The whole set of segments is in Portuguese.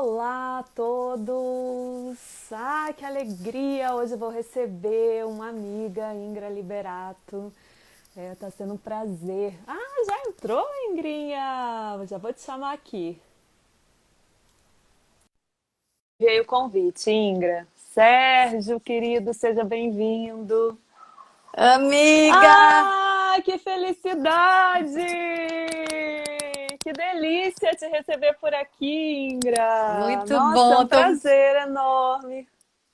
Olá a todos! Ah, que alegria! Hoje eu vou receber uma amiga, Ingra Liberato. Tá sendo um prazer. Ah, já entrou, Ingrinha? Já vou te chamar aqui. Veio o convite, Ingra. Sérgio, querido, seja bem-vindo. Amiga, Ah, que felicidade! Que delícia te receber por aqui, Ingra. muito Nossa, é um bom. Tô prazer enorme.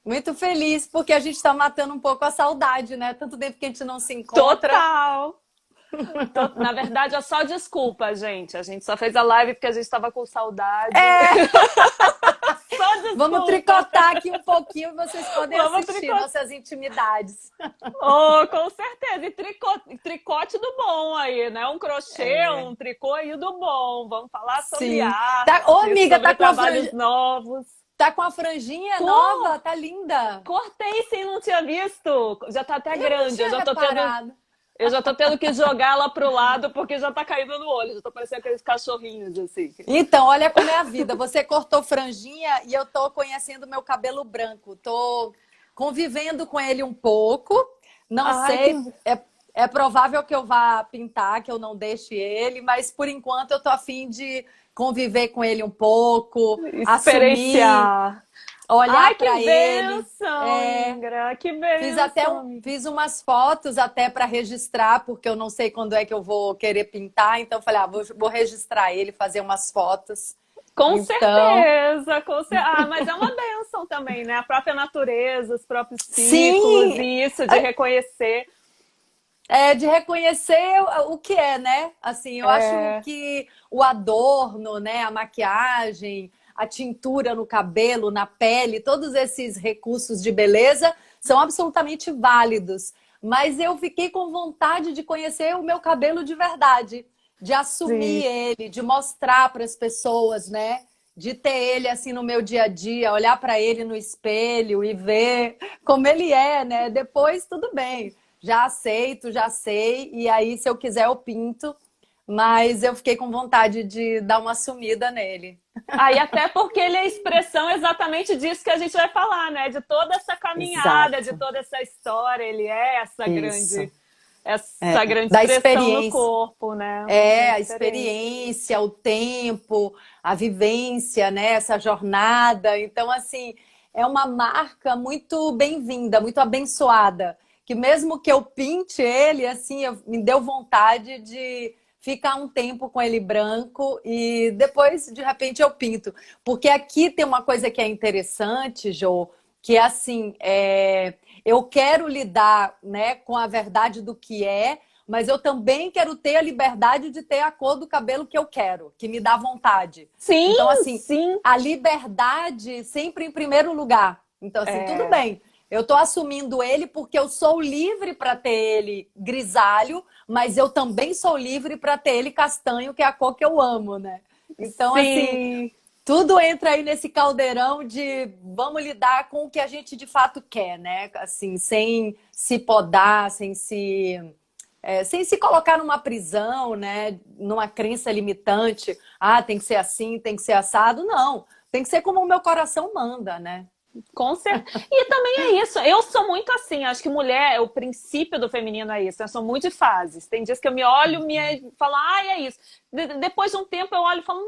muito feliz porque a gente está matando um pouco a saudade, né? Tanto tempo que a gente não se encontra. Total! Na verdade, é só desculpa, gente. A gente só fez a live porque a gente estava com saudade. É, Só vamos desculpa! tricotar aqui um pouquinho, vocês podem Vamos assistir tricotar. nossas intimidades. Oh, com certeza. E tricote do bom aí, né? Um crochê, É, um tricô aí do bom. Vamos falar sobre sim. Tá, ô, arte, amiga, sobre trabalhos novos. tá com a franjinha Pô, nova, tá linda. cortei sim, não tinha visto. Já tá até Eu não grande. tinha reparado. Eu já tô tendo que jogar lá pro lado porque já tá caindo no olho. Já tô parecendo aqueles cachorrinhos assim. Então, olha como é a vida. Você cortou franjinha e eu tô conhecendo meu cabelo branco. Tô convivendo com ele um pouco. Não Ai, que sei, é provável que eu vá pintar, que eu não deixe ele, mas por enquanto eu tô a fim de conviver com ele um pouco, assumir, experienciar. Ai, olhar que para ele. bênção, Ingra. Que bênção. Fiz umas fotos até para registrar, porque eu não sei quando é que eu vou querer pintar, então eu falei, vou registrar ele, fazer umas fotos. Com Então, certeza, Ah, mas é uma bênção também, né? A própria natureza, os próprios ciclos sim, e isso de reconhecer. é de reconhecer o que é, né? Assim, eu acho É, que o adorno, né, a maquiagem, a tintura no cabelo, na pele, todos esses recursos de beleza são absolutamente válidos. Mas eu fiquei com vontade de conhecer o meu cabelo de verdade, de assumir sim. ele, de mostrar para as pessoas, né? De ter ele assim no meu dia a dia, olhar para ele no espelho e ver como ele é, né? Depois tudo bem, já aceito, já sei, e aí se eu quiser eu pinto, mas eu fiquei com vontade de dar uma sumida nele. Aí até porque ele é a expressão exatamente disso que a gente vai falar, né? De toda essa caminhada, de Exato. toda essa história, ele é Isso. essa grande Da expressão no experiência. corpo, né? Uma É, grande a experiência. experiência, o tempo, a vivência, né? Essa jornada. Então, assim, é uma marca muito bem-vinda, muito abençoada. Que mesmo que eu pinte ele, assim, me deu vontade de ficar um tempo com ele branco e depois, de repente, eu pinto. Porque aqui tem uma coisa que é interessante, Jô, que é assim, eu quero lidar, né, com a verdade do que é, mas eu também quero ter a liberdade de ter a cor do cabelo que eu quero, que me dá vontade. Então, Sim, assim, sim. a liberdade sempre em primeiro lugar. Então, assim, tudo É, bem. Eu estou assumindo ele porque eu sou livre para ter ele grisalho, mas eu também sou livre para ter ele castanho, que é a cor que eu amo, né? Então, assim, sim. tudo entra aí nesse caldeirão de vamos lidar com o que a gente de fato quer, né? Assim, sem se podar, sem se colocar numa prisão, né? Numa crença limitante. Ah, tem que ser assim, tem que ser assado. Não, tem que ser como o meu coração manda, né? Com certeza. E também é isso. Eu sou muito assim. Acho que mulher, o princípio do feminino é isso. Eu sou muito de fases. Tem dias que eu me olho e falo, ai, é isso. Depois de um tempo eu olho e falo,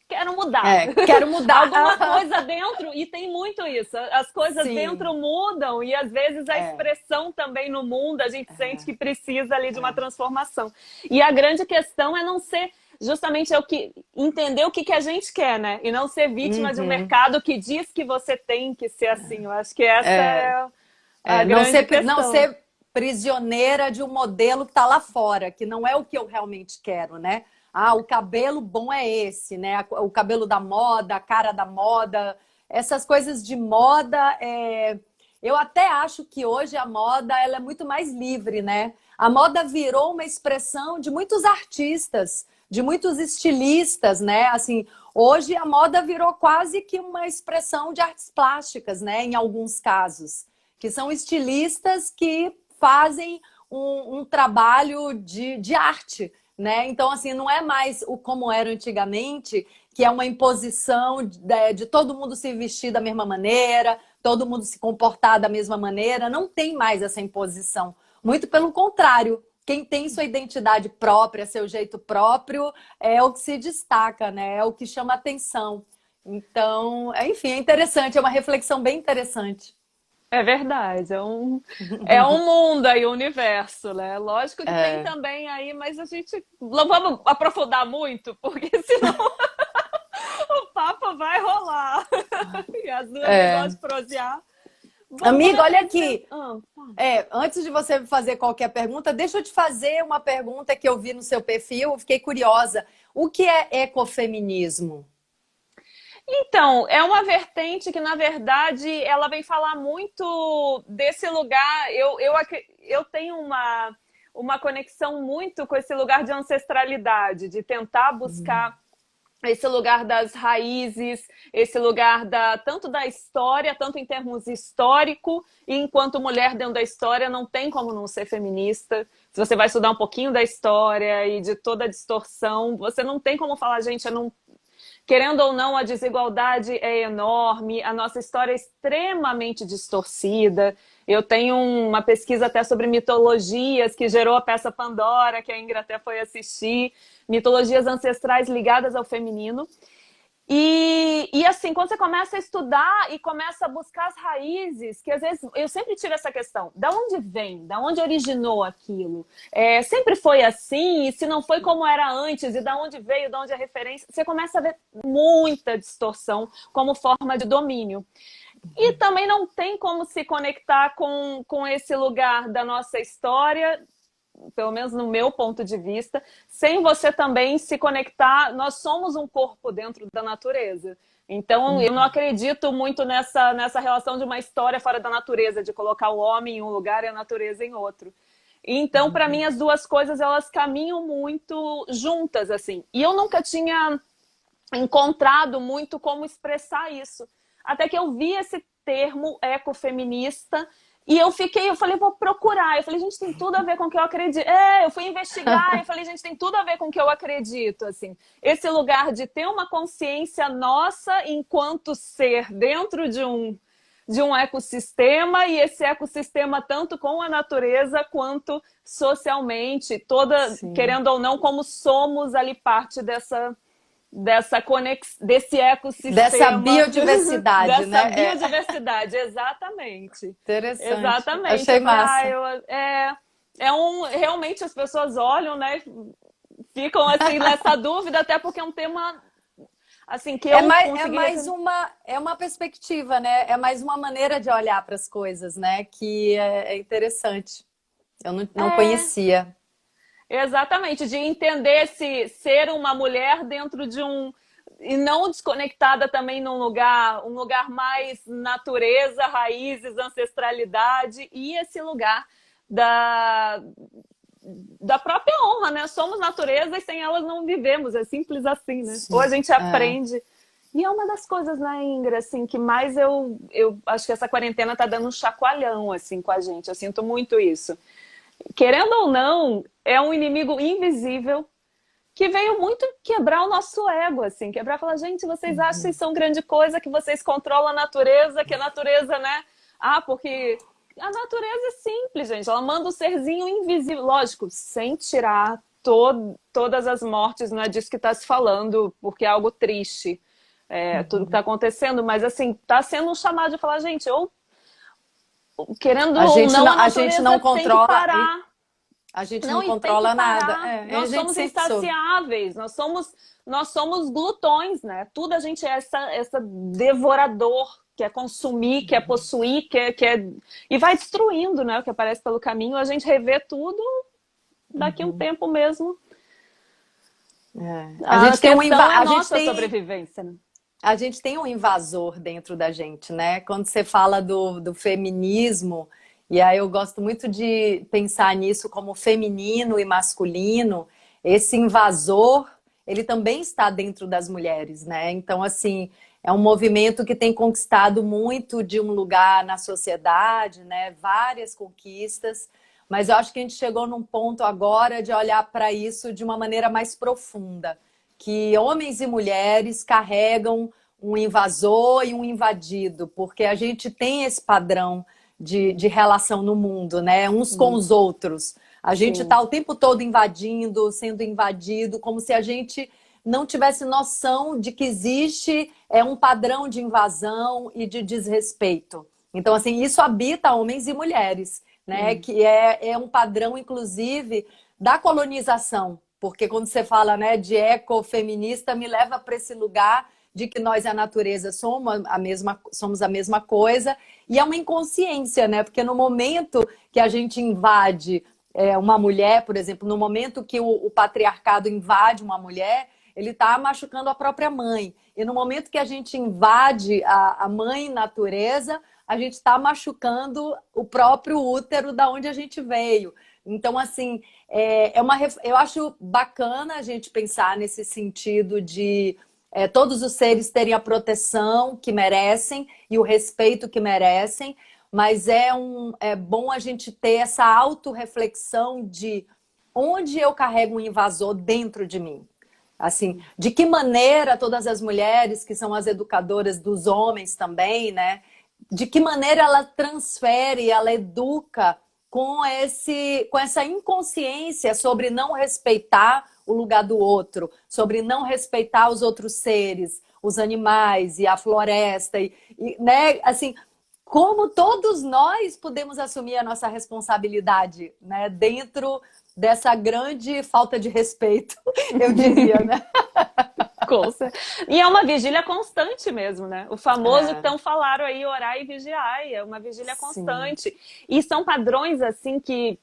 quero mudar. Quero mudar. Alguma coisa dentro, e tem muito isso. As coisas dentro Sim, mudam e às vezes a é, expressão também no mundo, a gente sente é, que precisa ali de uma é. transformação. E a grande questão é não ser justamente o que entender o que, que a gente quer, né? E não ser vítima de um Uhum. mercado que diz que você tem que ser assim. Eu acho que essa é a Não grande ser, não questão. ser prisioneira de um modelo que está lá fora, que não é o que eu realmente quero, né? Ah, o cabelo bom é esse, né? O cabelo da moda, a cara da moda, essas coisas de moda. Eu até acho que hoje a moda ela é muito mais livre, né? A moda virou uma expressão de muitos artistas, de muitos estilistas, né? Assim, hoje a moda virou quase que uma expressão de artes plásticas, né? Em alguns casos que são estilistas que fazem um trabalho de arte, né? Então, assim, não é mais o como era antigamente, que é uma imposição de todo mundo se vestir da mesma maneira, todo mundo se comportar da mesma maneira. Não tem mais essa imposição. Muito pelo contrário. Quem tem sua identidade própria, seu jeito próprio, é o que se destaca, né? É o que chama atenção. Então, enfim, é interessante, é uma reflexão bem interessante. É verdade, é um mundo aí, um universo, né? Lógico que tem É, também aí, mas a gente não vamos aprofundar muito, porque senão o papo vai rolar. E as duas é. gostam de prosear. Bom, quando Amiga, eu olha penso. aqui. Antes de você fazer qualquer pergunta, deixa eu te fazer uma pergunta que eu vi no seu perfil, eu fiquei curiosa. O que é ecofeminismo? Então, é uma vertente que, na verdade, ela vem falar muito desse lugar. Eu tenho uma conexão muito com esse lugar de ancestralidade, de tentar buscar esse lugar das raízes, esse lugar tanto da história, tanto em termos histórico, e enquanto mulher dentro da história, não tem como não ser feminista. Se você vai estudar um pouquinho da história e de toda a distorção, você não tem como falar, gente, eu não. Querendo ou não, a desigualdade é enorme, a nossa história é extremamente distorcida. Eu tenho uma pesquisa até sobre mitologias que gerou a peça Pandora, que a Ingrid até foi assistir, mitologias ancestrais ligadas ao feminino. E assim, quando você começa a estudar e começa a buscar as raízes, que às vezes eu sempre tive essa questão, da onde vem, da onde originou aquilo? Sempre foi assim, e se não foi como era antes, e da onde veio, da onde é a referência, você começa a ver muita distorção como forma de domínio. E também não tem como se conectar com esse lugar da nossa história, pelo menos no meu ponto de vista, sem você também se conectar. Nós somos um corpo dentro da natureza. Então, eu não acredito muito nessa relação de uma história fora da natureza, de colocar o homem em um lugar e a natureza em outro. Então, para mim, as duas coisas, elas caminham muito juntas, assim. E eu nunca tinha encontrado muito como expressar isso. Até que eu vi esse termo ecofeminista e eu falei, vou procurar. Eu falei, gente, tem tudo a ver com o que eu acredito. Eu fui investigar e falei, gente, tem tudo a ver com o que eu acredito, assim. Esse lugar de ter uma consciência nossa enquanto ser dentro de um ecossistema, e esse ecossistema tanto com a natureza quanto socialmente, Sim. querendo ou não, como somos ali parte desse Dessa ecossistema, biodiversidade, dessa né? biodiversidade, exatamente. Interessante. Exatamente. Achei Eu falei, massa. realmente as pessoas olham, né? Ficam assim nessa dúvida, até porque é um tema assim que eu conseguia. É uma perspectiva, né? É mais uma maneira de olhar para as coisas, né? Que é interessante. Eu não conhecia. Exatamente, de entender se ser uma mulher dentro de e não desconectada também um lugar mais natureza, raízes, ancestralidade, e esse lugar da, da própria honra, né? Somos natureza e sem elas não vivemos, é simples assim, né? Ou a Sim. gente É. aprende. E é uma das coisas, né, Ingra, assim, que mais eu acho que essa quarentena tá dando um chacoalhão, assim, com a gente. Eu sinto muito isso. Querendo ou não, é um inimigo invisível que veio muito quebrar o nosso ego, assim, quebrar e falar, gente, vocês acham que vocês são grande coisa, que vocês controlam a natureza, que a natureza, né? Porque a natureza é simples, gente, ela manda um serzinho invisível, lógico, sem tirar todas as mortes, não é disso que está se falando, porque é algo triste, tudo que está acontecendo, mas assim, está sendo um chamado de falar, gente, ou querendo ou não, a A gente não natureza tem que controla. parar. A gente não Não, e tem que controla nada. parar. A Nós gente somos sempre soube. insaciáveis, nós somos glutões, né? Tudo a gente é essa devorador, quer consumir, quer possuir, e vai destruindo, né? O que aparece pelo caminho, a gente revê tudo daqui a um tempo mesmo. A A gente tem questão é a nossa sobrevivência, né? a gente tem um invasor dentro da gente, né? Quando você fala do feminismo, e aí eu gosto muito de pensar nisso como feminino e masculino, esse invasor, ele também está dentro das mulheres, né? Então, assim, é um movimento que tem conquistado muito de um lugar na sociedade, né? Várias conquistas, mas eu acho que a gente chegou num ponto agora de olhar para isso de uma maneira mais profunda, que homens e mulheres carregam um invasor e um invadido, porque a gente tem esse padrão de relação no mundo, né? Uns com os outros. A gente Sim. está o tempo todo invadindo, sendo invadido, como se a gente não tivesse noção de que existe um padrão de invasão e de desrespeito. Então, assim, isso habita homens e mulheres, né? Que é um padrão, inclusive, da colonização. Porque quando você fala, né, de ecofeminista, me leva para esse lugar de que nós e a natureza somos a mesma coisa, e é uma inconsciência, né? Porque no momento que a gente invade uma mulher, por exemplo, no momento que o patriarcado invade uma mulher, ele está machucando a própria mãe. E no momento que a gente invade a mãe natureza, a gente está machucando o próprio útero da onde a gente veio. Então, assim, eu acho bacana a gente pensar nesse sentido de todos os seres terem a proteção que merecem e o respeito que merecem, mas é bom a gente ter essa autorreflexão de onde eu carrego um invasor dentro de mim. Assim, de que maneira todas as mulheres que são as educadoras dos homens também, né? De que maneira ela transfere, ela educa com essa inconsciência sobre não respeitar o lugar do outro, sobre não respeitar os outros seres, os animais e a floresta, né? Assim, como todos nós podemos assumir a nossa responsabilidade, né? Dentro dessa grande falta de respeito, eu diria, né? E é uma vigília constante mesmo, né? O famoso tão falaram aí, orar e vigiar, é uma vigília Sim. constante. E são padrões, assim, que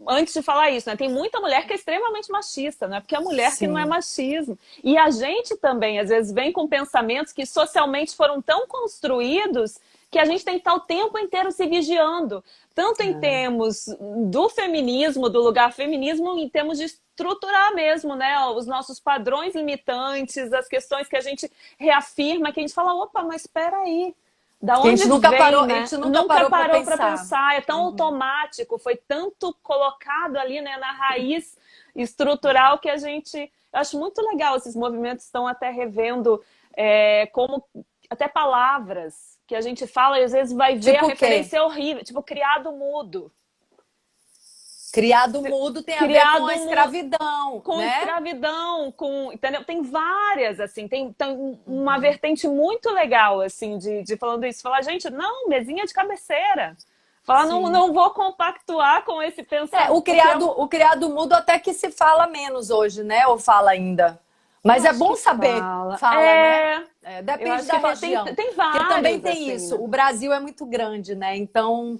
antes de falar isso, né? Tem muita mulher que é extremamente machista, não é porque a mulher que não é Sim. machismo. E a gente também, às vezes, vem com pensamentos que socialmente foram tão construídos que a gente tem que estar o tempo inteiro se vigiando. Tanto em termos do feminismo, do lugar feminismo, em termos de estruturar mesmo, né? Os nossos padrões limitantes, as questões que a gente reafirma, que a gente fala, opa, mas espera aí. Da Que a onde gente nunca vem, parou, a né? gente nunca Nunca parou para parou para pensar. pensar, é tão automático, foi tanto colocado ali, né, na raiz estrutural que a gente... Eu acho muito legal, esses movimentos estão até revendo como até palavras que a gente fala e às vezes vai ver a Tipo o quê? referência horrível, tipo criado mudo. Criado mudo tem a ver com Criado a escravidão, com né? escravidão, entendeu? Tem várias, assim, tem uma vertente muito legal, assim, de falando isso. Falar, gente, não, mesinha de cabeceira. Falar, não, Sim. não vou compactuar com esse pensamento. O criado mudo até que se fala menos hoje, né? Ou fala ainda. Eu Mas é acho bom que saber, fala. fala, né? Eu Depende acho da que fala. Tem, região. tem Porque também vários, tem assim, isso. né? O Brasil é muito grande, né? Então,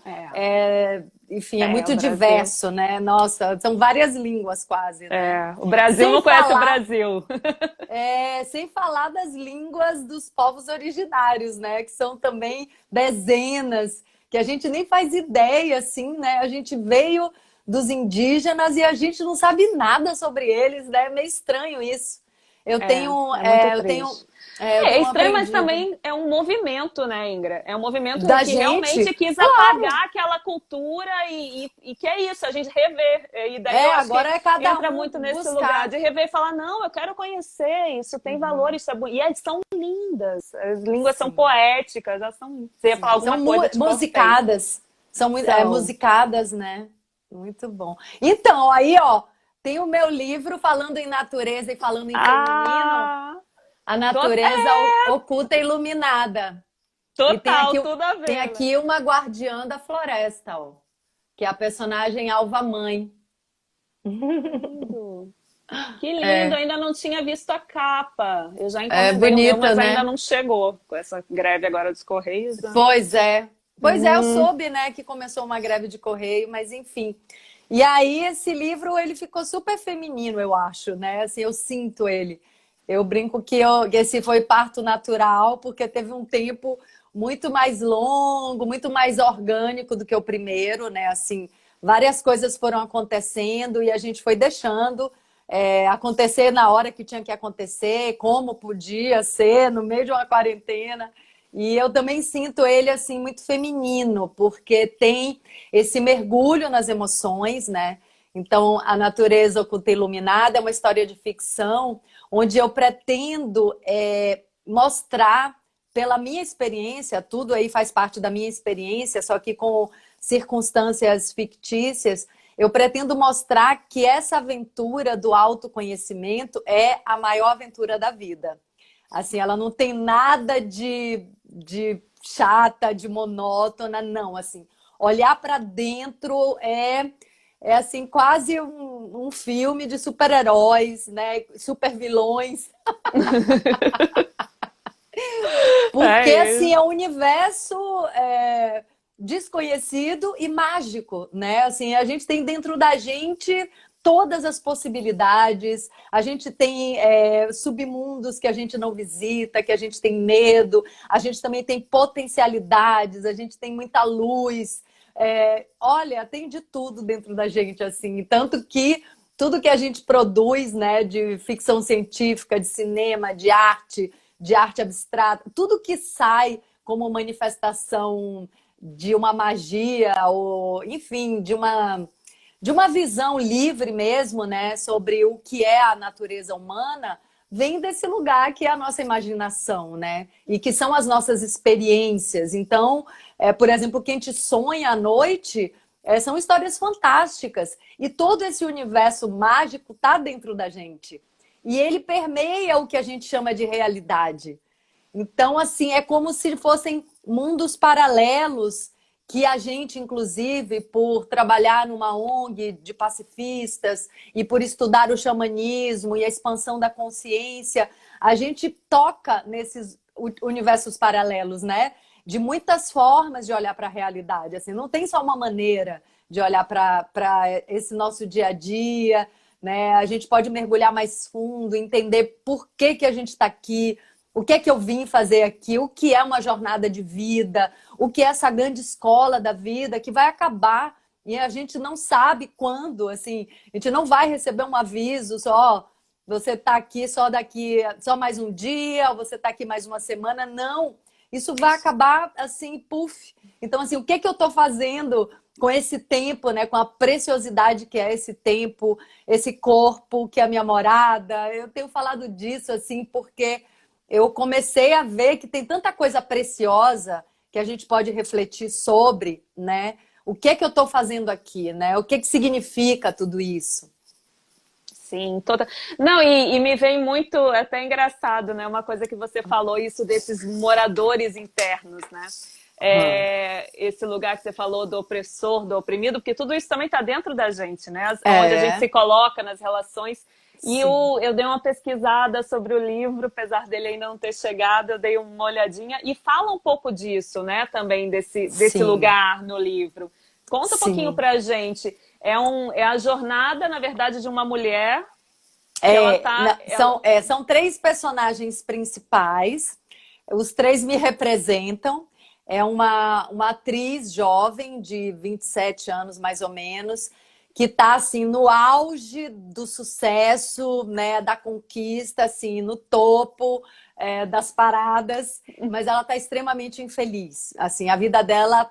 enfim, é O muito Brasil. diverso, né? Nossa, são várias línguas quase, né? O Brasil Sem não conhece o falar Brasil. Sem falar das línguas dos povos originários, né? Que são também dezenas, que a gente nem faz ideia, assim, né? A gente veio dos indígenas e a gente não sabe nada sobre eles, né? É meio estranho isso. É muito triste. Eu É tenho estranho, mas aprendido. também é um movimento, né, Ingra? É um movimento Da que realmente gente, quis claro. apagar aquela cultura e que é isso, a gente rever. E daí eu acho que Agora é cada entra um muito nesse lugar buscar. de rever e falar, não, eu quero conhecer, isso tem valor, isso é bom. E elas são lindas, as línguas são Sim, poéticas, elas são... Você ia falar sim. São alguma coisa, eu te cortei. musicadas. São muito, São. musicadas, né? Muito bom. Então, aí, ó, tem o meu livro falando em natureza e falando em feminino, Ah, a to- natureza oculta e iluminada. E total, tudo a tem ver, né? aqui uma guardiã da floresta, ó, que é a personagem Alva Mãe. Que lindo. Que lindo, É, ainda não tinha visto a capa. Eu já é encomendei o meu, bonita, mas ainda né? não chegou com essa greve agora dos Correios. Né? Pois é. Pois é, eu Hum, soube, né, que começou uma greve de correio, mas enfim. E aí esse livro, ele ficou super feminino, eu acho, né? Assim, eu sinto ele. Eu brinco que esse foi parto natural, porque teve um tempo muito mais longo, muito mais orgânico do que o primeiro, né? Assim, várias coisas foram acontecendo e a gente foi deixando acontecer na hora que tinha que acontecer, como podia ser, no meio de uma quarentena. E eu também sinto ele assim muito feminino, porque tem esse mergulho nas emoções, né? Então, A Natureza Oculta e Iluminada é uma história de ficção onde eu pretendo mostrar pela minha experiência, tudo aí faz parte da minha experiência, só que com circunstâncias fictícias, eu pretendo mostrar que essa aventura do autoconhecimento é a maior aventura da vida. Assim, ela não tem nada de chata, de monótona, não. Assim, olhar para dentro é assim quase um filme de super-heróis, né? Super vilões, porque É assim isso. é um universo desconhecido e mágico, né? Assim, a gente tem dentro da gente todas as possibilidades, a gente tem submundos que a gente não visita, que a gente tem medo, a gente também tem potencialidades, a gente tem muita luz. Olha, tem de tudo dentro da gente, assim, tanto que tudo que a gente produz, né, de ficção científica, de cinema, de arte abstrata, tudo que sai como manifestação de uma magia, ou enfim, de uma visão livre mesmo, né, sobre o que é a natureza humana, vem desse lugar que é a nossa imaginação, né? E que são as nossas experiências. Então, por exemplo, quem te sonha à noite são histórias fantásticas. E todo esse universo mágico está dentro da gente. E ele permeia o que a gente chama de realidade. Então, assim, é como se fossem mundos paralelos que a gente, inclusive, por trabalhar numa ONG de pacifistas e por estudar o xamanismo e a expansão da consciência, a gente toca nesses universos paralelos, né? De muitas formas de olhar para a realidade. Assim, não tem só uma maneira de olhar para esse nosso dia a dia, né? A gente pode mergulhar mais fundo, entender por que, que a gente está aqui, o que é que eu vim fazer aqui, o que é uma jornada de vida, o que é essa grande escola da vida que vai acabar e a gente não sabe quando, assim, a gente não vai receber um aviso só, você está aqui só daqui, só mais um dia, ou você está aqui mais uma semana, não. Isso vai acabar assim, puf. Então, assim, o que é que eu estou fazendo com esse tempo, né? Com a preciosidade que é esse tempo, esse corpo que é a minha morada. Eu tenho falado disso, assim, porque eu comecei a ver que tem tanta coisa preciosa que a gente pode refletir sobre, né? O que é que eu estou fazendo aqui, né? O que é que significa tudo isso? Sim, toda. Não, e me vem muito, é até engraçado, né? Uma coisa que você falou, isso desses moradores internos, né? Hum. Esse lugar que você falou do opressor, do oprimido, porque tudo isso também está dentro da gente, né? Onde a gente se É, coloca nas relações. E sim, eu dei uma pesquisada sobre o livro, apesar dele ainda não ter chegado, eu dei uma olhadinha e fala um pouco disso, né? Também desse sim, lugar no livro. Conta um pouquinho sim. pra gente. É a jornada, na verdade, de uma mulher que ela tá. São três personagens principais, os três me representam. É uma atriz jovem de 27 anos, mais ou menos, que está assim, no auge do sucesso, né, da conquista, assim, no topo das paradas, mas ela está extremamente infeliz. Assim, a vida dela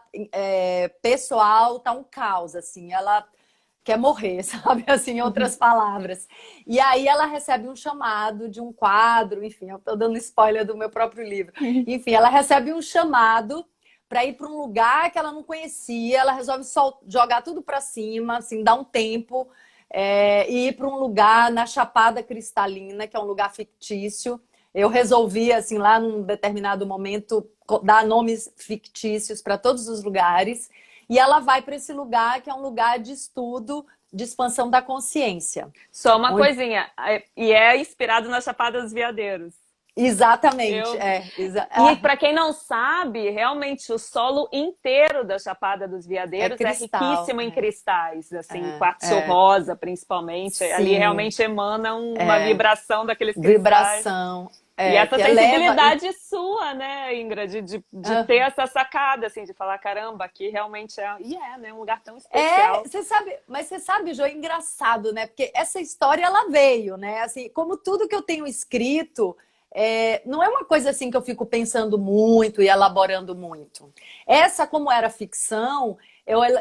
pessoal está um caos. Assim, ela quer morrer, sabe? Assim, em outras palavras. E aí ela recebe um chamado de um quadro, enfim, eu tô dando spoiler do meu próprio livro. Enfim, ela recebe um chamado para ir para um lugar que ela não conhecia, ela resolve jogar tudo para cima, assim, dar um tempo e ir para um lugar na Chapada Cristalina, que é um lugar fictício. Eu resolvi, assim, lá num determinado momento, dar nomes fictícios para todos os lugares. E ela vai para esse lugar que é um lugar de estudo, de expansão da consciência. Só uma Onde... coisinha, e é inspirado na Chapada dos Veadeiros. Exatamente. Eu e Ah, para quem não sabe, realmente o solo inteiro da Chapada dos é Veadeiros é cristal. riquíssimo em cristais, assim, quartzo É. rosa principalmente. Ali Sim, realmente emana uma vibração daqueles cristais. vibração. E essa Que eleva. sensibilidade sua, né, Ingrid, de ter essa sacada, assim, de falar, caramba, aqui realmente né, um lugar tão especial. Você sabe, mas você sabe, Jô, é engraçado, né? Porque essa história ela veio, né? Assim, como tudo que eu tenho escrito, não é uma coisa assim que eu fico pensando muito e elaborando muito. Essa, como era ficção,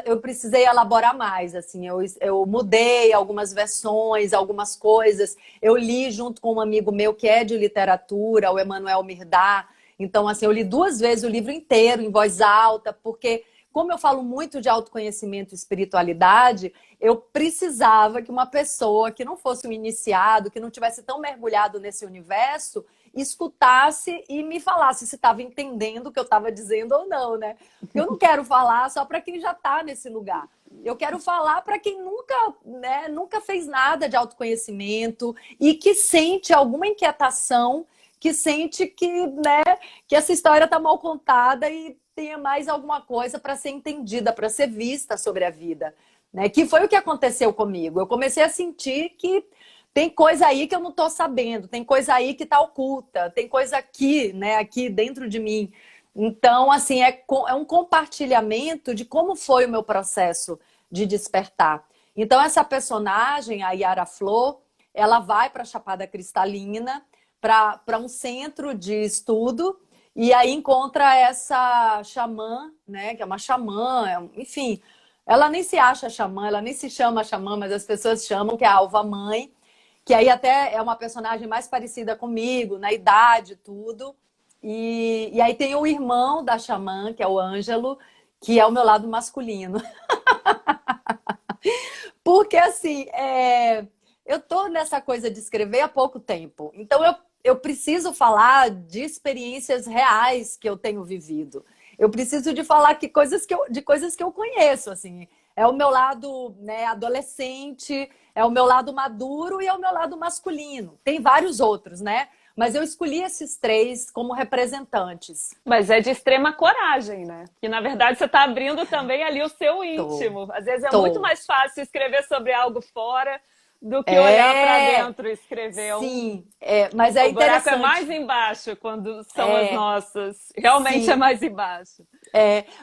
eu precisei elaborar mais, assim, eu mudei algumas versões, algumas coisas, eu li junto com um amigo meu que é de literatura, o Emanuel Mirdá, então, assim, eu li 2 vezes o livro inteiro, em voz alta, porque, como eu falo muito de autoconhecimento e espiritualidade, eu precisava que uma pessoa que não fosse um iniciado, que não tivesse tão mergulhado nesse universo, escutasse e me falasse se estava entendendo o que eu estava dizendo ou não, né? Eu não quero falar só para quem já está nesse lugar. Eu quero falar para quem nunca, né, nunca fez nada de autoconhecimento e que sente alguma inquietação, que sente que, né, que essa história está mal contada e tenha mais alguma coisa para ser entendida, para ser vista sobre a vida. Né? Que foi o que aconteceu comigo. Eu comecei a sentir que tem coisa aí que eu não estou sabendo, tem coisa aí que está oculta, tem coisa aqui, né, aqui dentro de mim. Então, assim, é um compartilhamento de como foi o meu processo de despertar. Então, essa personagem, a Yara Flor, ela vai para a Chapada Cristalina, para um centro de estudo, e aí encontra essa xamã, né, que é uma xamã, enfim, ela nem se acha xamã, ela nem se chama xamã, mas as pessoas chamam, que é a Alva Mãe, que aí até é uma personagem mais parecida comigo, na idade, tudo. E aí tem o irmão da xamã, que é o Ângelo, que é o meu lado masculino. Porque, assim, eu tô nessa coisa de escrever há pouco tempo. Então, eu preciso falar de experiências reais que eu tenho vivido. Eu preciso de falar de coisas que eu conheço, assim. É o meu lado, né, adolescente, é o meu lado maduro e é o meu lado masculino. Tem vários outros, né? Mas eu escolhi esses 3 como representantes. Mas é de extrema coragem, né? Que na verdade você está abrindo também ali o seu Tô, íntimo. Às vezes é muito tô. mais fácil escrever sobre algo fora do que olhar para É, dentro e escrever sim, mas é o buraco é interessante. mais embaixo quando são as É, nossas. Realmente é sim, mais embaixo.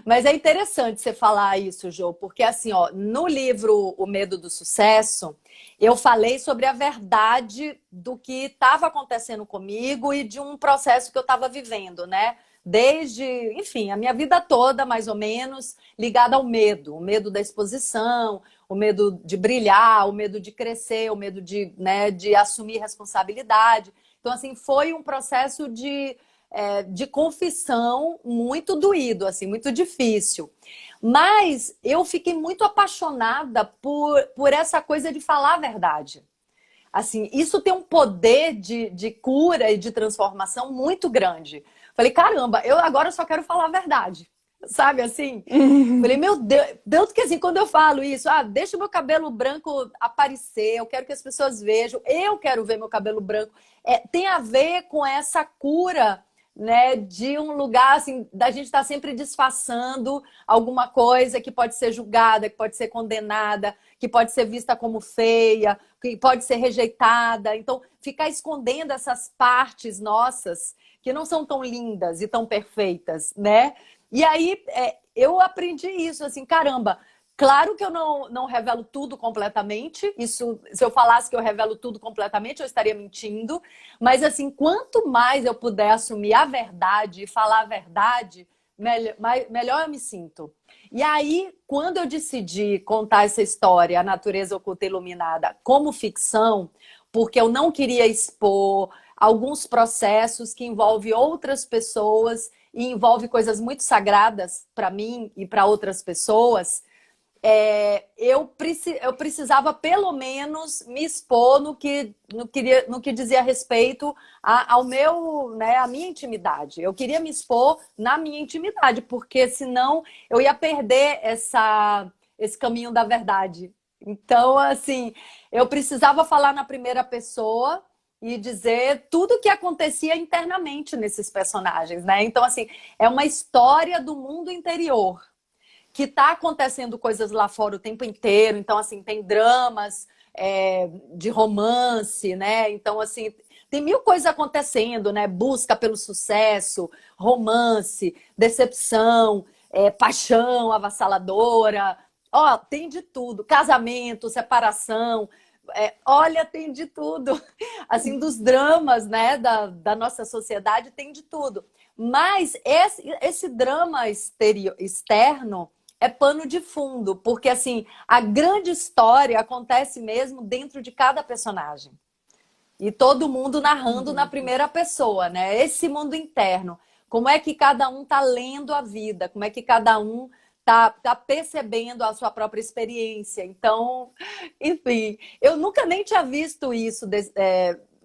mas é interessante você falar isso, Jô, porque assim, ó, no livro O Medo do Sucesso, eu falei sobre a verdade do que estava acontecendo comigo e de um processo que eu estava vivendo, né? Desde, enfim, a minha vida toda, mais ou menos, ligada ao medo, o medo da exposição, o medo de brilhar, o medo de crescer, o medo de, né, de assumir responsabilidade. Então, assim, foi um processo de confissão muito doído, assim, muito difícil. Mas eu fiquei muito apaixonada por essa coisa de falar a verdade. Assim, isso tem um poder de cura e de transformação muito grande. Falei, caramba, eu agora só quero falar a verdade. Sabe assim? Falei, meu Deus, tanto que assim, quando eu falo isso, deixa o meu cabelo branco aparecer, eu quero que as pessoas vejam, eu quero ver meu cabelo branco. Tem a ver com essa cura, né, de um lugar assim, da gente estar sempre disfarçando alguma coisa que pode ser julgada, que pode ser condenada, que pode ser vista como feia, que pode ser rejeitada. Então, ficar escondendo essas partes nossas que não são tão lindas e tão perfeitas, né? E aí eu aprendi isso, assim, caramba. Claro que eu não revelo tudo completamente. Isso, se eu falasse que eu revelo tudo completamente, eu estaria mentindo. Mas assim, quanto mais eu puder assumir a verdade e falar a verdade, melhor eu me sinto. E aí, quando eu decidi contar essa história, A Natureza Oculta e Iluminada, como ficção, porque eu não queria expor alguns processos que envolvem outras pessoas e envolve coisas muito sagradas para mim e para outras pessoas, eu precisava pelo menos me expor no que dizia respeito ao meu, né, à minha intimidade. Eu queria me expor na minha intimidade, porque senão eu ia perder esse caminho da verdade. Então, assim, eu precisava falar na primeira pessoa e dizer tudo o que acontecia internamente nesses personagens, né? Então, assim, é uma história do mundo interior que está acontecendo coisas lá fora o tempo inteiro. Então, assim, tem dramas de romance, né? Então, assim, tem mil coisas acontecendo, né? Busca pelo sucesso, romance, decepção, paixão avassaladora. Ó, tem de tudo. Casamento, separação, olha, tem de tudo. Assim, dos dramas, né, da nossa sociedade, tem de tudo. Mas esse drama externo é pano de fundo, porque assim, a grande história acontece mesmo dentro de cada personagem. E todo mundo narrando na primeira pessoa, né? Esse mundo interno. Como é que cada um tá lendo a vida? Como é que cada um tá percebendo a sua própria experiência? Então, enfim, eu nunca nem tinha visto isso,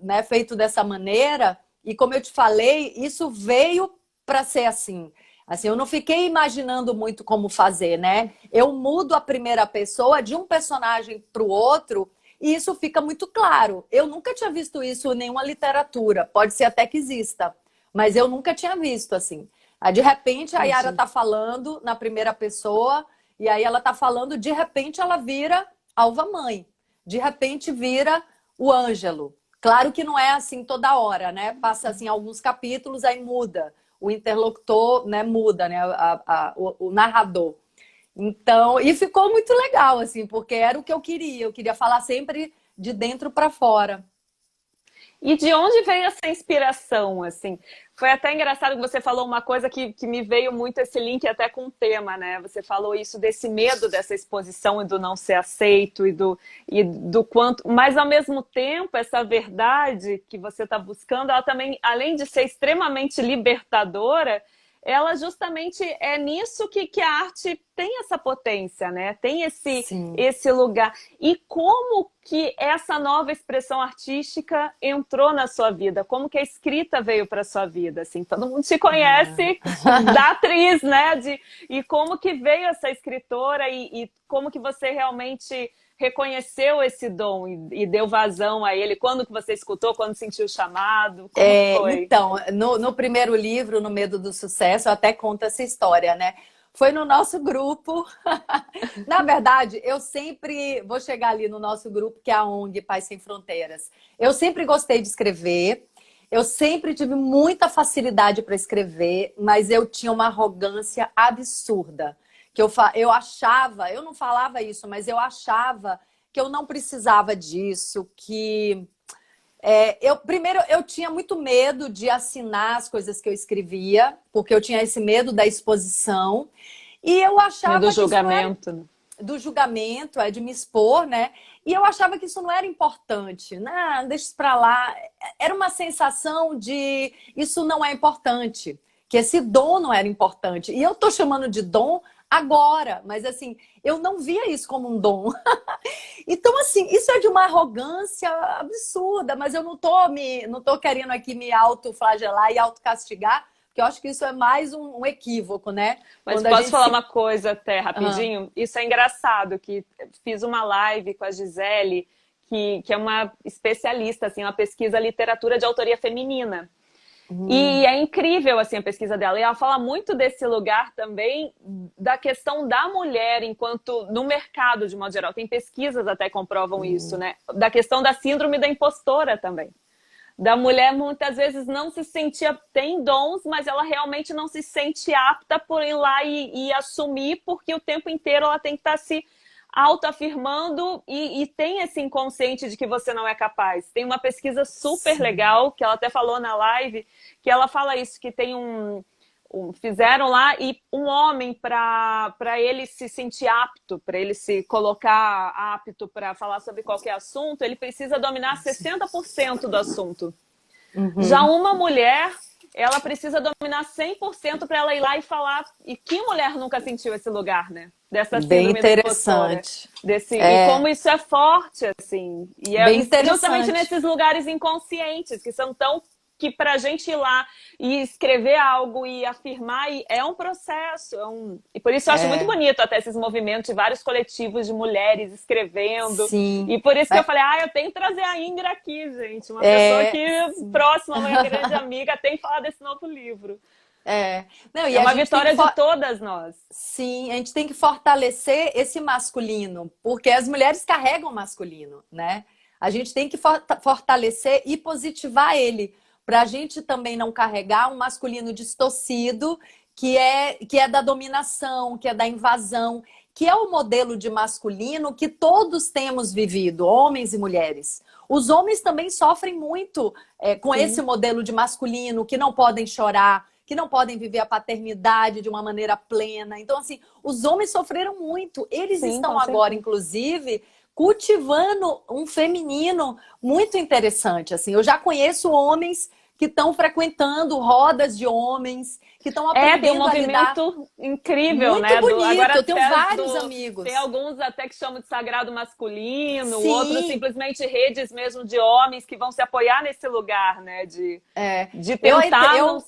né, feito dessa maneira. E como eu te falei, isso veio para ser assim. Assim, eu não fiquei imaginando muito como fazer, né? Eu mudo a primeira pessoa de um personagem para o outro e isso fica muito claro. Eu nunca tinha visto isso em nenhuma literatura. Pode ser até que exista, mas eu nunca tinha visto assim. Aí, de repente, a Yara tá falando na primeira pessoa e aí ela tá falando, de repente ela vira Alva Mãe. De repente vira o Ângelo. Claro que não é assim toda hora, né? Passa assim alguns capítulos, aí muda. O interlocutor, né, muda, né? O narrador. Então, e ficou muito legal, assim, porque era o que eu queria. Eu queria falar sempre de dentro para fora. E de onde veio essa inspiração, assim? Foi até engraçado que você falou uma coisa que me veio muito esse link até com o tema, né? Você falou isso desse medo dessa exposição e do não ser aceito e do quanto... Mas, ao mesmo tempo, essa verdade que você está buscando, ela também, além de ser extremamente libertadora, ela justamente é nisso que a arte tem essa potência, né? Tem esse lugar. E como que essa nova expressão artística entrou na sua vida? Como que a escrita veio para sua vida? Assim, todo mundo te conhece da atriz, né? E como que veio essa escritora e como que você realmente reconheceu esse dom e deu vazão a ele? Quando que você escutou? Quando sentiu o chamado? Como foi? Então, no primeiro livro, No Medo do Sucesso, eu até conto essa história, né? Foi no nosso grupo. Na verdade, eu sempre vou chegar ali no nosso grupo, que é a ONG Paz Sem Fronteiras. Eu sempre gostei de escrever, eu sempre tive muita facilidade para escrever, mas eu tinha uma arrogância absurda. Que eu achava, eu não falava isso, mas eu achava que eu não precisava disso, que... primeiro, eu tinha muito medo de assinar as coisas que eu escrevia, porque eu tinha esse medo da exposição. E eu achava do que julgamento. do julgamento, de me expor, né? E eu achava que isso não era importante. Não, deixa isso pra lá. Era uma sensação de isso não é importante, que esse dom não era importante. E eu tô chamando de dom agora, mas assim, eu não via isso como um dom. Então, assim, isso é de uma arrogância absurda, mas eu não tô querendo aqui me autoflagelar e autocastigar, porque eu acho que isso é mais um equívoco, né? Mas Quando posso falar uma coisa até rapidinho? Isso é engraçado, que fiz uma live com a Gisele, que é uma especialista, assim, ela pesquisa literatura de autoria feminina. E é incrível, assim, a pesquisa dela. E ela fala muito desse lugar também, da questão da mulher enquanto no mercado, de modo geral. Tem pesquisas até que comprovam isso, né? Da questão da síndrome da impostora também. Da mulher, muitas vezes, não se sentia... Tem dons, mas ela realmente não se sente apta por ir lá e assumir, porque o tempo inteiro ela tem que estar se autoafirmando e tem esse inconsciente de que você não é capaz. Tem uma pesquisa super legal, que ela até falou na live, que ela fala isso, que tem fizeram lá e um homem para ele se sentir apto, para ele se colocar apto para falar sobre qualquer assunto, ele precisa dominar 60% do assunto. Já uma mulher, ela precisa dominar 100% para ela ir lá e falar. E que mulher nunca sentiu esse lugar, né? Dessa síndrome da impostora. E como isso é forte, assim. E justamente nesses lugares inconscientes, que são tão... que pra gente ir lá e escrever algo e afirmar, é um processo. E por isso eu acho muito bonito até esses movimentos de vários coletivos de mulheres escrevendo. Sim. E por isso que eu falei, eu tenho que trazer a Ingra aqui, gente. Uma pessoa que próxima, uma grande amiga, tem que falar desse novo livro. Não, é uma vitória de todas nós. Sim, a gente tem que fortalecer esse masculino, porque as mulheres carregam o masculino, né? A gente tem que fortalecer e positivar ele, para a gente também não carregar um masculino distorcido, que é da dominação, que é da invasão, que é o modelo de masculino que todos temos vivido, homens e mulheres. Os homens também sofrem muito com esse Sim, modelo de masculino, que não podem chorar, que não podem viver a paternidade de uma maneira plena. Então, assim, os homens sofreram muito. Eles sim, estão com agora, certeza. inclusive, cultivando um feminino muito interessante. Assim, eu já conheço homens que estão frequentando rodas de homens, que estão É, tem um aprendendo a lidar. movimento incrível, Muito né? bonito. Agora Eu tenho até vários tem amigos. alguns até que chamam de sagrado masculino, outros Sim, simplesmente redes mesmo de homens que vão se apoiar nesse lugar, né? é. De Eu, tentar eu,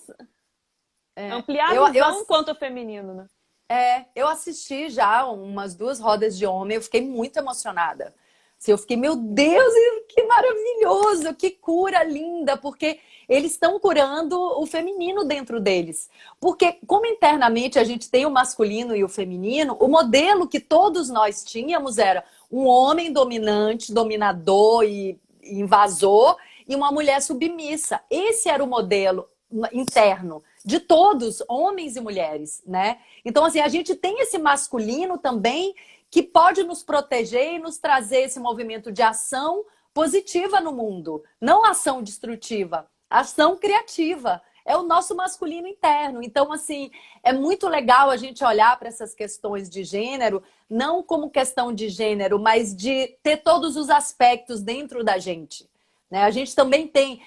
ampliar a eu, eu, visão quanto ao feminino, né? eu assisti já umas 2 rodas de homem, eu fiquei muito emocionada. Assim, eu fiquei, meu Deus, que maravilhoso, que cura linda, porque eles estão curando o feminino dentro deles. Porque, como internamente a gente tem o masculino e o feminino, o modelo que todos nós tínhamos era um homem dominante, dominador e invasor, e uma mulher submissa. Esse era o modelo interno de todos, homens e mulheres, né? Então, assim, a gente tem esse masculino também que pode nos proteger e nos trazer esse movimento de ação positiva no mundo. Não ação destrutiva, ação criativa. É o nosso masculino interno. Então, assim, é muito legal a gente olhar para essas questões de gênero, não como questão de gênero, mas de ter todos os aspectos dentro da gente. Né? A gente também tem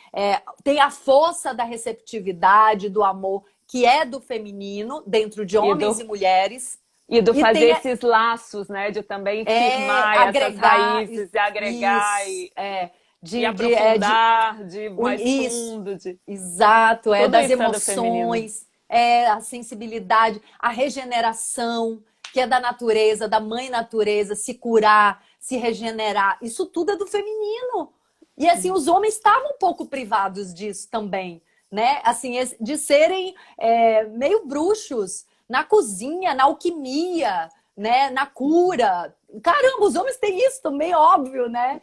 a força da receptividade, do amor, que é do feminino, dentro de E homens e mulheres. do E fazer tem esses laços, né? De também firmar essas agregar raízes e agregar isso, e de aprofundar, de mais isso, fundo, de exato, tudo das isso é do feminino. emoções, a sensibilidade, a regeneração, que é da natureza, da mãe natureza, se curar, se regenerar. Isso tudo é do feminino. E assim, os homens estavam um pouco privados disso também, né? Assim, de serem meio bruxos na cozinha, na alquimia, né? Na cura. Caramba, os homens têm isso também, óbvio, né?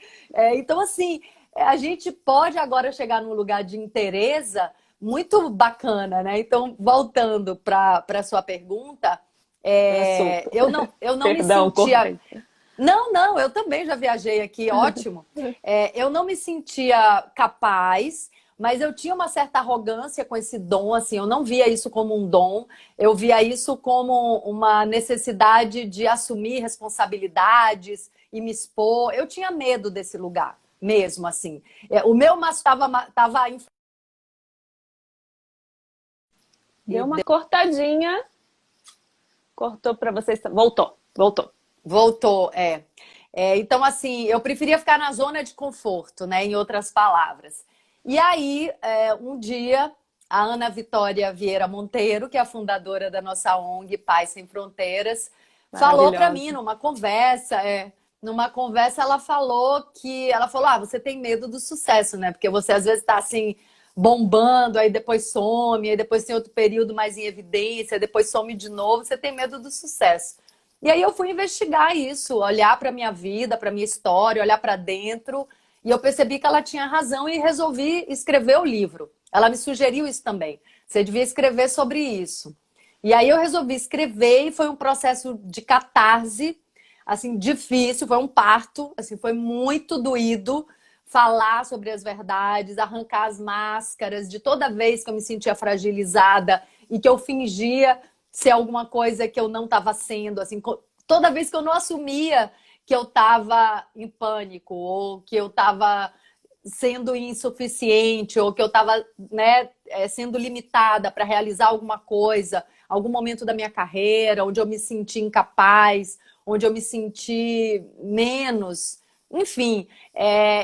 Então, assim, a gente pode agora chegar num lugar de interesa muito bacana, né? Então, voltando para a sua pergunta, Assunto. eu não me Perdão, sentia. cortei. Não, não, eu também já viajei aqui, ótimo. Eu não me sentia capaz, mas eu tinha uma certa arrogância com esse dom, assim, eu não via isso como um dom, eu via isso como uma necessidade de assumir responsabilidades e me expor. Eu tinha medo desse lugar, mesmo assim. O meu mas estava Deu uma cortadinha, cortou para vocês. Voltou, voltou. voltou, então, assim, eu preferia ficar na zona de conforto, né? Em outras palavras. E aí, um dia, a Ana Vitória Vieira Monteiro, que é a fundadora da nossa ONG Paz Sem Fronteiras, falou para mim Maravilhosa. numa conversa ela falou, você tem medo do sucesso, né? Porque você às vezes está assim bombando, aí depois some, aí depois tem outro período mais em evidência, depois some de novo, você tem medo do sucesso. E aí eu fui investigar isso, olhar para minha vida, para minha história, olhar para dentro, e eu percebi que ela tinha razão e resolvi escrever o livro. Ela me sugeriu isso também. Você devia escrever sobre isso. E aí eu resolvi escrever e foi um processo de catarse, assim, difícil, foi um parto, assim, foi muito doído falar sobre as verdades, arrancar as máscaras de toda vez que eu me sentia fragilizada e que eu fingia ser alguma coisa que eu não estava sendo, assim, toda vez que eu não assumia que eu estava em pânico ou que eu estava sendo insuficiente ou que eu estava, né, sendo limitada para realizar alguma coisa, algum momento da minha carreira, onde eu me senti incapaz, onde eu me senti menos. Enfim,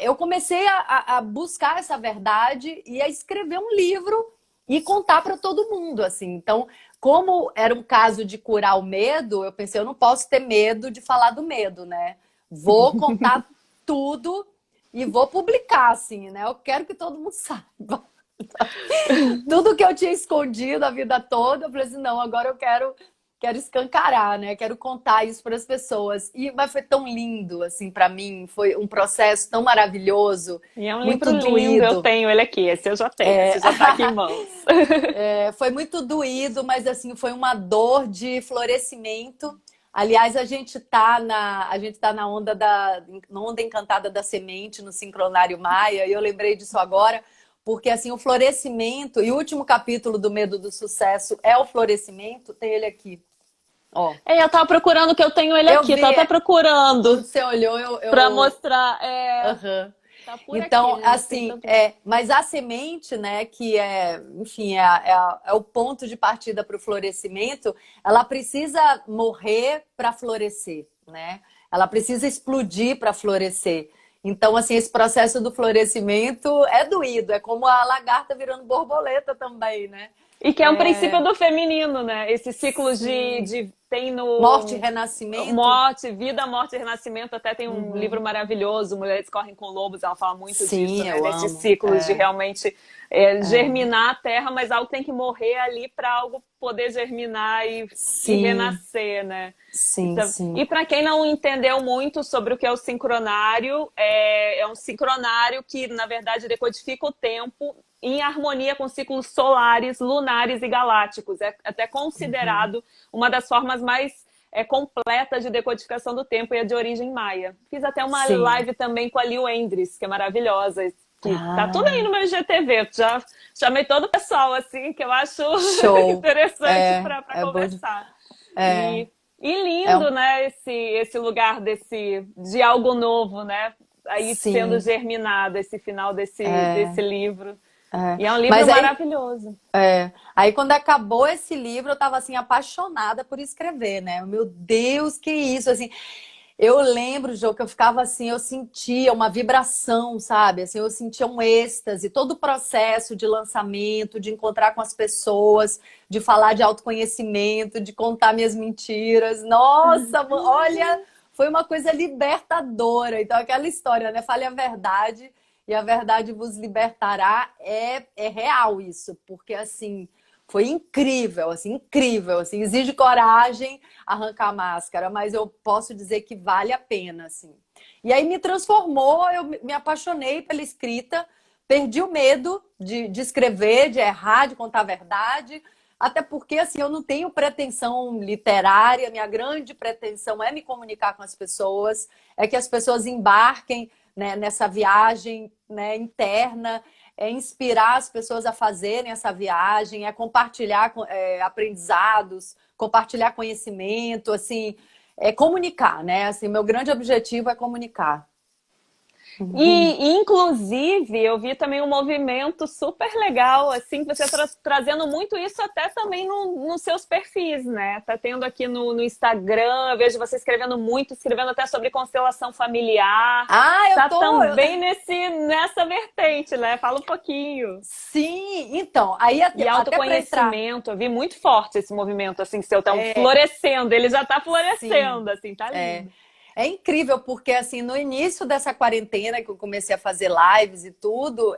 eu comecei a buscar essa verdade e a escrever um livro e contar para todo mundo, assim. Então, como era um caso de curar o medo, eu pensei, eu não posso ter medo de falar do medo, né? Vou contar tudo e vou publicar, assim, né? Eu quero que todo mundo saiba. Tudo que eu tinha escondido a vida toda, eu falei assim, não, agora eu quero escancarar, né? Quero contar isso para as pessoas. Mas foi tão lindo, assim, para mim. Foi um processo tão maravilhoso, E é um livro muito lindo, eu doído. tenho ele aqui, esse eu já tenho, esse já está aqui em mãos. Foi muito doído, mas assim, foi uma dor de florescimento, Aliás, a gente tá na onda encantada da semente no Sincronário Maia, e eu lembrei disso agora, porque assim, o florescimento, e o último capítulo do Medo do Sucesso é o florescimento, tem ele aqui, ó. É, eu tava procurando que eu tenho ele Eu aqui, vi, tava até quando procurando você olhou, pra mostrar. Aham. Tá por aqui, Então, gente, tem assim, tanto livro. mas a semente, né, que enfim, é o ponto de partida para o florescimento, ela precisa morrer para florescer, né? Ela precisa explodir para florescer. Então, assim, esse processo do florescimento é doído, é como a lagarta virando borboleta também, né? E que é um princípio É, do feminino, né? Esses ciclos sim. tem Morte e no renascimento? Morte, Vida, Morte e Renascimento, até tem um livro Uhum. maravilhoso, Mulheres Correm com Lobos, ela fala muito disso, Sim, né? eu Desses amo. ciclos de realmente É. germinar a terra, mas algo tem que morrer ali para algo poder germinar e Sim, renascer, né? sim, Então, sim. e para quem não entendeu muito sobre o que é o sincronário, é um sincronário que, na verdade, decodifica o tempo em harmonia com ciclos solares, lunares e galácticos. É até considerado uma das formas mais completa de decodificação do tempo e é de origem maia. Fiz até uma Sim. live também com a Lil Endres, que é maravilhosa, que tá tudo aí Ah, no meu IGTV. Já chamei todo o pessoal, assim, que eu acho show. interessante para É bom. conversar. É, E é lindo, né, esse lugar de algo novo, né? Aí sendo sim. germinado esse final desse livro. É. E é um livro Mas aí, maravilhoso. aí quando acabou esse livro, eu tava assim apaixonada por escrever, né? Meu Deus, que isso, assim. Eu lembro, Jô, que eu ficava assim, eu sentia uma vibração, sabe? Assim, eu sentia um êxtase, todo o processo de lançamento, de encontrar com as pessoas, de falar de autoconhecimento, de contar minhas mentiras. Nossa, olha, foi uma coisa libertadora. Então, aquela história, né? Fale a verdade e a verdade vos libertará. É real isso, porque assim. Foi incrível, assim, exige coragem arrancar a máscara, mas eu posso dizer que vale a pena, assim. E aí me transformou, eu me apaixonei pela escrita, perdi o medo de escrever, de errar, de contar a verdade, até porque, assim, eu não tenho pretensão literária, minha grande pretensão é me comunicar com as pessoas, é que as pessoas embarquem, né, nessa viagem, né, interna, é inspirar as pessoas a fazerem essa viagem, é compartilhar aprendizados, compartilhar conhecimento, assim, é comunicar, né? Assim, meu grande objetivo é comunicar. Inclusive, eu vi também um movimento super legal, assim, que você trazendo muito isso até também nos seus perfis, né? Tá tendo aqui no Instagram, eu vejo você escrevendo até sobre constelação familiar. Ah, Tá também nessa vertente, né? Fala um pouquinho. Sim, então, aí E até para entrar. autoconhecimento, eu vi muito forte esse movimento, assim, seu, tá florescendo, ele já tá Sim, florescendo, assim, tá é. lindo. É incrível, porque assim, no início dessa quarentena que eu comecei a fazer lives e tudo,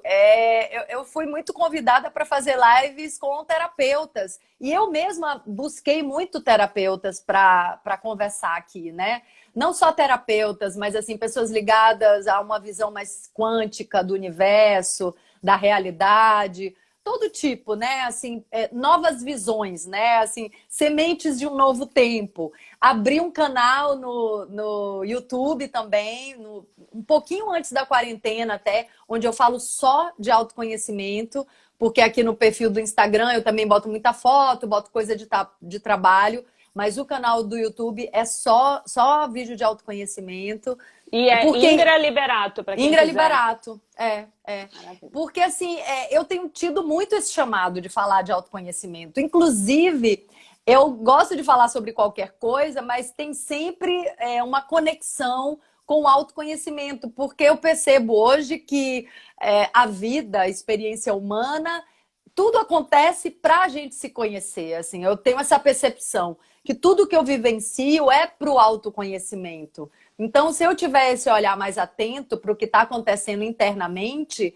eu fui muito convidada para fazer lives com terapeutas. E eu mesma busquei muito terapeutas para conversar aqui, né? Não só terapeutas, mas assim, pessoas ligadas a uma visão mais quântica do universo, da realidade, todo tipo, né? Assim, novas visões, né? Assim, sementes de um novo tempo. Abri um canal no YouTube também, um pouquinho antes da quarentena até, onde eu falo só de autoconhecimento, porque aqui no perfil do Instagram eu também boto muita foto, boto coisa de trabalho, mas o canal do YouTube é só vídeo de autoconhecimento. E é Porque Ingra Liberato, para quem Ingra quiser. Liberato, é. Maravilha. Porque assim, eu tenho tido muito esse chamado de falar de autoconhecimento. Inclusive, eu gosto de falar sobre qualquer coisa, mas tem sempre uma conexão com o autoconhecimento, porque eu percebo hoje que a vida, a experiência humana, tudo acontece para a gente se conhecer. Assim, eu tenho essa percepção que tudo que eu vivencio é para o autoconhecimento. Então, se eu tiver esse olhar mais atento para o que está acontecendo internamente,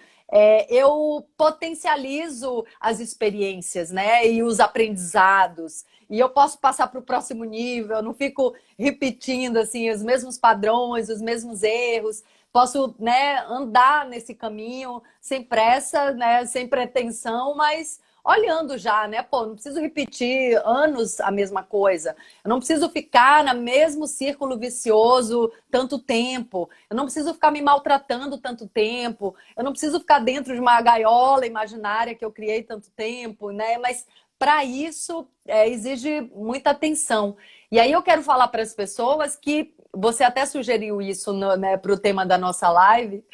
eu potencializo as experiências, né? E os aprendizados. E eu posso passar para o próximo nível, eu não fico repetindo assim, os mesmos padrões, os mesmos erros. Posso, né, andar nesse caminho sem pressa, né, sem pretensão, mas olhando já, né? Pô, não preciso repetir anos a mesma coisa. Eu não preciso ficar no mesmo círculo vicioso tanto tempo. Eu não preciso ficar me maltratando tanto tempo. Eu não preciso ficar dentro de uma gaiola imaginária que eu criei tanto tempo, né? Mas para isso exige muita atenção. E aí eu quero falar para as pessoas que você até sugeriu isso, né, para o tema da nossa live,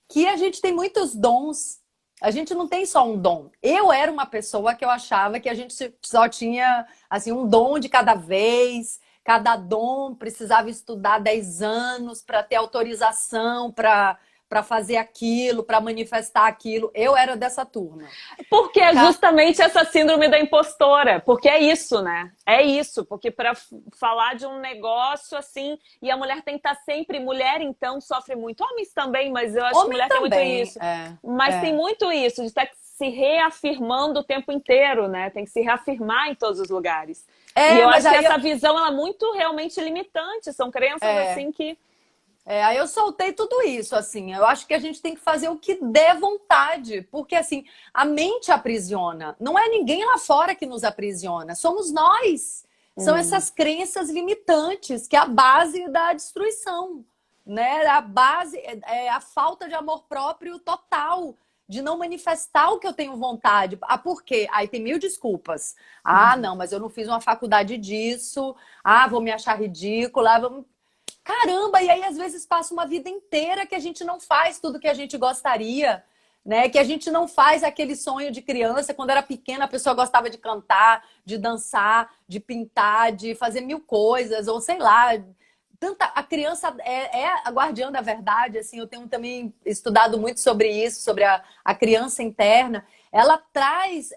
que a gente tem muitos dons. A gente não tem só um dom. Eu era uma pessoa que eu achava que a gente só tinha assim um dom de cada vez. Cada dom precisava estudar 10 anos para ter autorização para fazer aquilo, para manifestar aquilo. Eu era dessa turma. Porque é justamente essa síndrome da impostora. Porque é isso, né? É isso. Porque para falar de um negócio assim, e a mulher tem que estar sempre... Mulher, então, sofre muito. Homens também, mas eu acho que Homem mulher também, tem muito isso. Mas tem muito isso, de estar se reafirmando o tempo inteiro, né? Tem que se reafirmar em todos os lugares. E eu acho que essa visão ela é muito realmente limitante. São crenças assim que... aí eu soltei tudo isso, assim. Eu acho que a gente tem que fazer o que der vontade, porque assim, a mente aprisiona. Não é ninguém lá fora que nos aprisiona, somos nós. São essas crenças limitantes, que é a base da destruição, né? A base é a falta de amor próprio total, de não manifestar o que eu tenho vontade. Ah, por quê? Aí tem mil desculpas. Ah, não, mas eu não fiz uma faculdade disso. Ah, vou me achar ridícula. Caramba, e aí às vezes passa uma vida inteira que a gente não faz tudo que a gente gostaria, né? Que a gente não faz aquele sonho de criança. Quando era pequena, a pessoa gostava de cantar, de dançar, de pintar, de fazer mil coisas, ou sei lá. A criança é a guardiã da verdade, assim. Eu tenho também estudado muito sobre isso, sobre a criança interna. Ela traz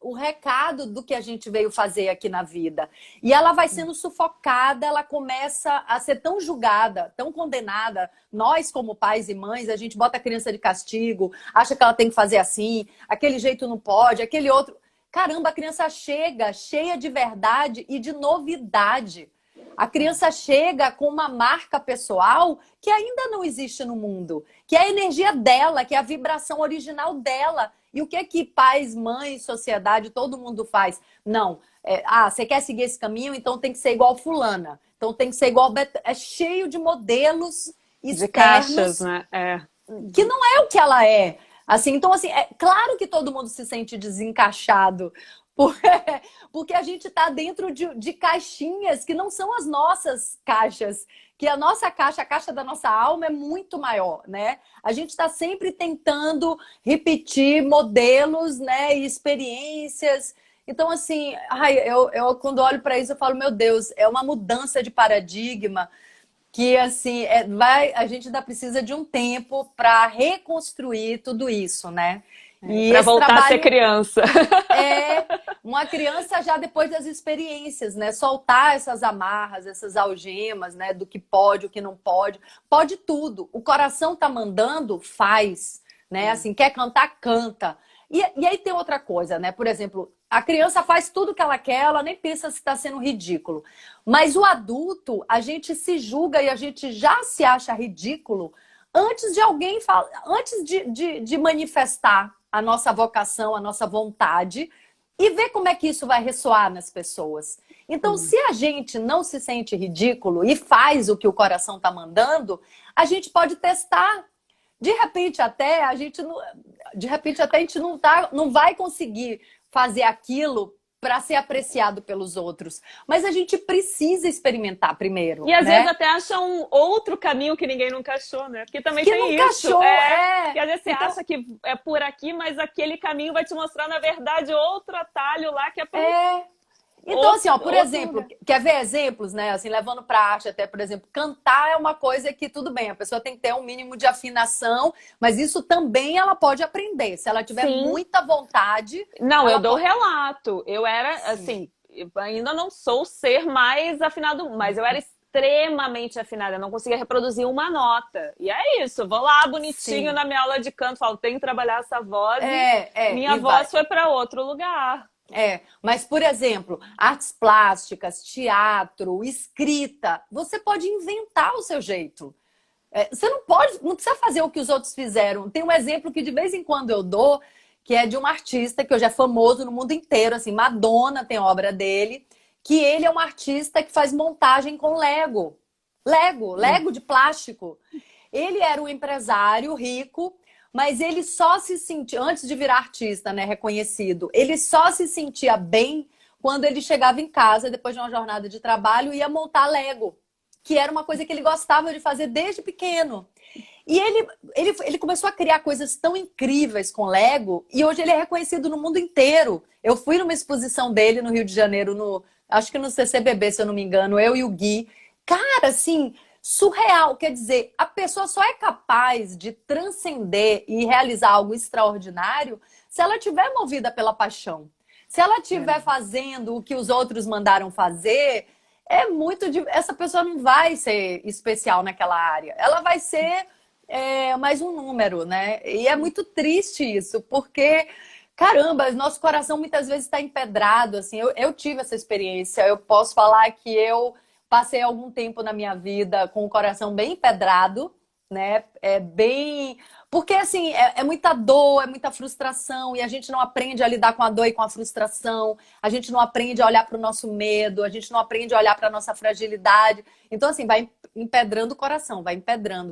o recado do que a gente veio fazer aqui na vida. E ela vai sendo sufocada, ela começa a ser tão julgada, tão condenada. Nós, como pais e mães, a gente bota a criança de castigo, acha que ela tem que fazer assim, aquele jeito não pode, aquele outro. Caramba, a criança chega cheia de verdade e de novidade. A criança chega com uma marca pessoal que ainda não existe no mundo, que é a energia dela, que é a vibração original dela. E o que é que pais, mães, sociedade, todo mundo faz? Não. Você quer seguir esse caminho? Então tem que ser igual fulana. Então tem que ser igual... É cheio de modelos externos. De caixas, né? Que não é o que ela é. Assim, então, assim, é claro que todo mundo se sente desencaixado. Porque a gente está dentro de caixinhas que não são as nossas caixas, que a nossa caixa, a caixa da nossa alma é muito maior, né? A gente está sempre tentando repetir modelos, né, e experiências. Então, assim, eu quando olho para isso, eu falo, meu Deus, é uma mudança de paradigma que, assim, a gente ainda precisa de um tempo para reconstruir tudo isso, né? Para voltar a ser criança. Uma criança já depois das experiências, né? Soltar essas amarras, essas algemas, né? Do que pode, o que não pode. Pode tudo. O coração tá mandando, faz, né? Assim, quer cantar, canta. E aí tem outra coisa, né? Por exemplo, a criança faz tudo que ela quer, ela nem pensa se está sendo ridículo. Mas o adulto, a gente se julga e a gente já se acha ridículo antes de alguém falar, antes de manifestar a nossa vocação, a nossa vontade, e ver como é que isso vai ressoar nas pessoas. Então, se a gente não se sente ridículo e faz o que o coração está mandando, a gente pode testar. De repente até a gente não vai conseguir fazer aquilo para ser apreciado pelos outros. Mas a gente precisa experimentar primeiro. E às vezes até acha um outro caminho que ninguém nunca achou, né? Porque também tem isso. Que às vezes você acha que é por aqui, mas aquele caminho vai te mostrar, na verdade, outro atalho lá que é por... Então, assim, ó, por exemplo, quer ver exemplos, né? Assim, levando para a arte até, por exemplo, cantar é uma coisa que, tudo bem, a pessoa tem que ter um mínimo de afinação, mas isso também ela pode aprender. Se ela tiver muita vontade... Não, eu dou relato. Eu era, assim, eu ainda não sou o ser mais afinado, mas eu era extremamente afinada. Eu não conseguia reproduzir uma nota. E é isso, vou lá bonitinho na minha aula de canto, falo, tenho que trabalhar essa voz e minha voz foi para outro lugar. Mas, por exemplo, artes plásticas, teatro, escrita, você pode inventar o seu jeito. Você não precisa fazer o que os outros fizeram. Tem um exemplo que de vez em quando eu dou, que é de um artista que hoje é famoso no mundo inteiro, assim, Madonna tem obra dele, que ele é um artista que faz montagem com Lego. Lego de plástico. Ele era um empresário rico, mas ele só se sentia, antes de virar artista, né, reconhecido, ele só se sentia bem quando ele chegava em casa, depois de uma jornada de trabalho, e ia montar Lego, que era uma coisa que ele gostava de fazer desde pequeno. E ele começou a criar coisas tão incríveis com Lego, e hoje ele é reconhecido no mundo inteiro. Eu fui numa exposição dele no Rio de Janeiro, acho que no CCBB, se eu não me engano, eu e o Gui. Cara, assim, surreal. Quer dizer, a pessoa só é capaz de transcender e realizar algo extraordinário se ela estiver movida pela paixão. Se ela estiver fazendo o que os outros mandaram fazer, essa pessoa não vai ser especial naquela área. Ela vai ser mais um número, né? E é muito triste isso, porque, caramba, nosso coração muitas vezes está empedrado. Assim, eu tive essa experiência. Eu posso falar que eu passei algum tempo na minha vida com o coração bem empedrado, né? Porque, assim, é muita dor, é muita frustração, e a gente não aprende a lidar com a dor e com a frustração, a gente não aprende a olhar para o nosso medo, a gente não aprende a olhar para a nossa fragilidade. Então, assim, vai empedrando o coração, vai empedrando,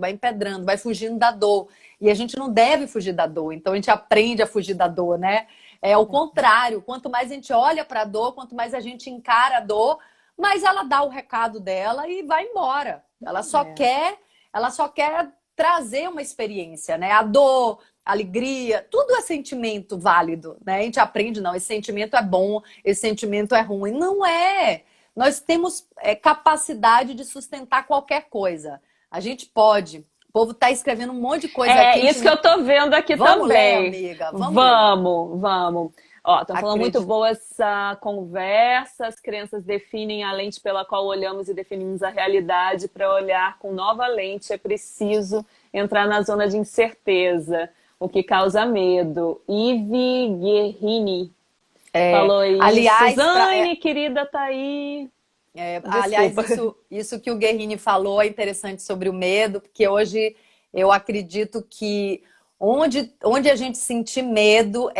vai fugindo da dor. E a gente não deve fugir da dor, então a gente aprende a fugir da dor, né? É o contrário, quanto mais a gente olha para a dor, quanto mais a gente encara a dor, mais ela dá o recado dela e vai embora. Ela só quer trazer uma experiência, né? A dor, a alegria, tudo é sentimento válido, né? A gente aprende, não, esse sentimento é bom, esse sentimento é ruim. Não é. Nós temos capacidade de sustentar qualquer coisa. A gente pode. O povo tá escrevendo um monte de coisa aqui. É isso que eu tô vendo aqui vamos também. Ler, amiga. Vamos. Ó, estão falando muito boa essa conversa. As crianças definem a lente pela qual olhamos e definimos a realidade. Para olhar com nova lente é preciso entrar na zona de incerteza, o que causa medo. Ivy Guerrini falou isso. Aliás, Suzane, querida, tá aí. Aliás, isso que o Guerrini falou é interessante sobre o medo, porque hoje eu acredito que onde a gente sentir medo,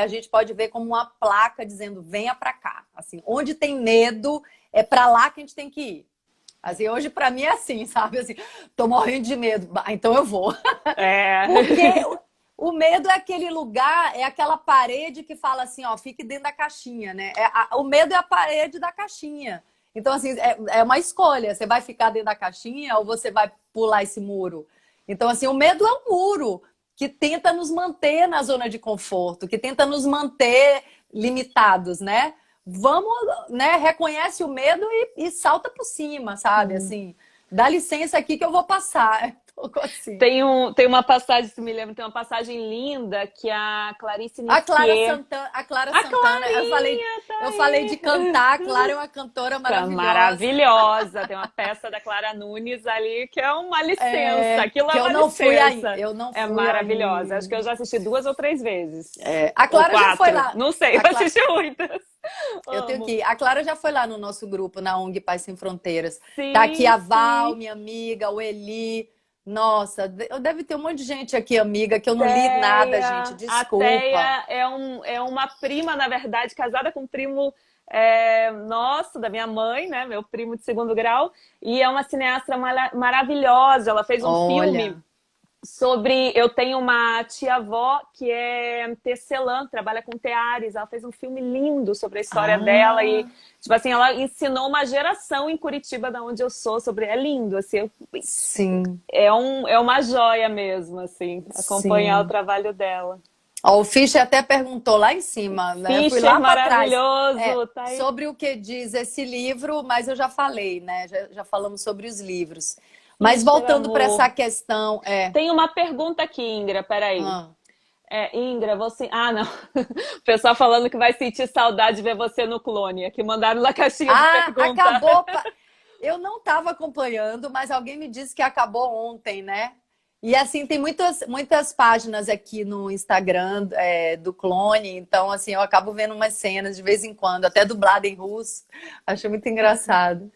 a gente pode ver como uma placa dizendo venha pra cá. Assim, onde tem medo, é pra lá que a gente tem que ir. Assim, hoje pra mim é assim, sabe? Assim, tô morrendo de medo, então eu vou. Porque o medo é aquele lugar, é aquela parede que fala assim, ó, fique dentro da caixinha, né? O medo é a parede da caixinha. Então, assim, é uma escolha. Você vai ficar dentro da caixinha ou você vai pular esse muro? Então, assim, o medo é um muro que tenta nos manter na zona de conforto, que tenta nos manter limitados, né? Vamos, né? Reconhece o medo e salta por cima, sabe? Assim, dá licença aqui que eu vou passar. Assim. Tem uma passagem, se me lembra, tem uma passagem linda que a Clarice Nissier... A Clara Santana. Eu falei de cantar. A Clara é uma cantora maravilhosa. Maravilhosa. Tem uma peça da Clara Nunes ali que é uma licença. Aquilo é uma licença. Eu não fui É maravilhosa. Acho que eu já assisti 2 ou 3 vezes. A Clara já foi lá. Não sei, eu assisti muitas. Eu tenho que ir. A Clara já foi lá no nosso grupo, na ONG Paz Sem Fronteiras. Sim, tá aqui a Val, minha amiga, o Eli. Nossa, deve ter um monte de gente aqui, amiga, que eu não li nada, gente. Desculpa. A Teia é uma prima, na verdade, casada com um primo nosso, da minha mãe, né? Meu primo de 2º grau. E é uma cineasta maravilhosa. Ela fez um filme sobre... Eu tenho uma tia-avó que é tecelã, trabalha com teares. Ela fez um filme lindo sobre a história dela. E, tipo assim, ela ensinou uma geração em Curitiba, da onde eu sou, sobre... É lindo, assim. Sim. É uma joia mesmo, assim, acompanhar o trabalho dela. O Fischer até perguntou lá em cima, né? Eu fui lá maravilhoso. Tá aí. Sobre o que diz esse livro, mas eu já falei, né? Já falamos sobre os livros. Mas voltando para essa questão... Tem uma pergunta aqui, Ingra, peraí. Ingra, você... não. O pessoal falando que vai sentir saudade de ver você no Clone. Aqui mandaram na caixinha de pergunta. Acabou... Eu não estava acompanhando, mas alguém me disse que acabou ontem, né? E assim, tem muitas páginas aqui no Instagram do Clone, então assim, eu acabo vendo umas cenas de vez em quando, até dublada em russo. Acho muito engraçado.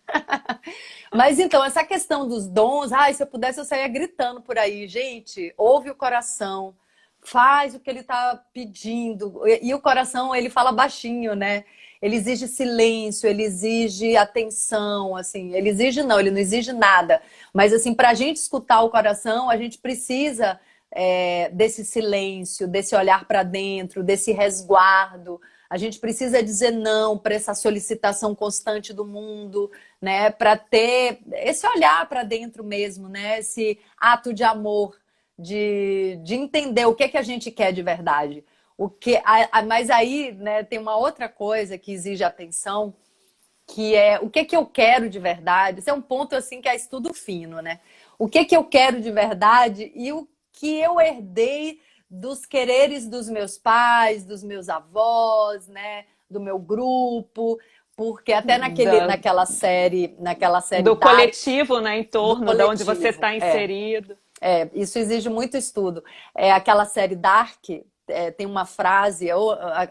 Mas então, essa questão dos dons, se eu pudesse eu saía gritando por aí. Gente, ouve o coração, faz o que ele está pedindo. E o coração, ele fala baixinho, né? Ele exige silêncio, ele exige atenção, assim. Ele exige não, ele não exige nada. Mas, assim, para a gente escutar o coração, a gente precisa desse silêncio, desse olhar para dentro, desse resguardo. A gente precisa dizer não para essa solicitação constante do mundo, né? Para ter esse olhar para dentro mesmo, né? Esse ato de amor, de entender o que é que a gente quer de verdade. Mas aí, né, tem uma outra coisa que exige atenção, que é o que é que eu quero de verdade. Esse é um ponto assim que é estudo fino, né? O que é que eu quero de verdade e o que eu herdei dos quereres dos meus pais, dos meus avós, né, do meu grupo, porque até Da, naquela série do Dark, coletivo, né, em do torno de onde você coletivo, está inserido. isso exige muito estudo. Aquela série Dark tem uma frase,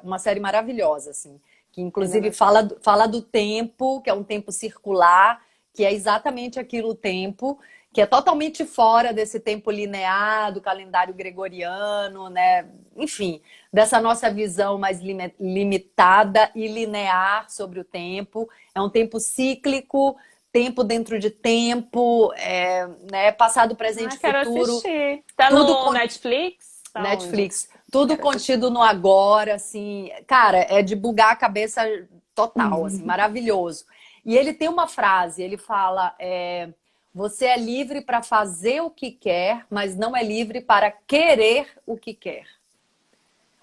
uma série maravilhosa, assim, que Ainda não inclusive assisti. fala do tempo, que é um tempo circular, que é exatamente aquilo o tempo, que é totalmente fora desse tempo linear, do calendário gregoriano, né? Enfim, dessa nossa visão mais limitada e linear sobre o tempo. É um tempo cíclico, tempo dentro de tempo, né? Passado, presente Ah, e quero futuro, assistir. Tá tudo no Netflix? Tá onde? Netflix, tudo Quero assistir. contido no agora, assim, cara, é de bugar a cabeça total, assim, maravilhoso. E ele tem uma frase, ele fala, você é livre para fazer o que quer, mas não é livre para querer o que quer.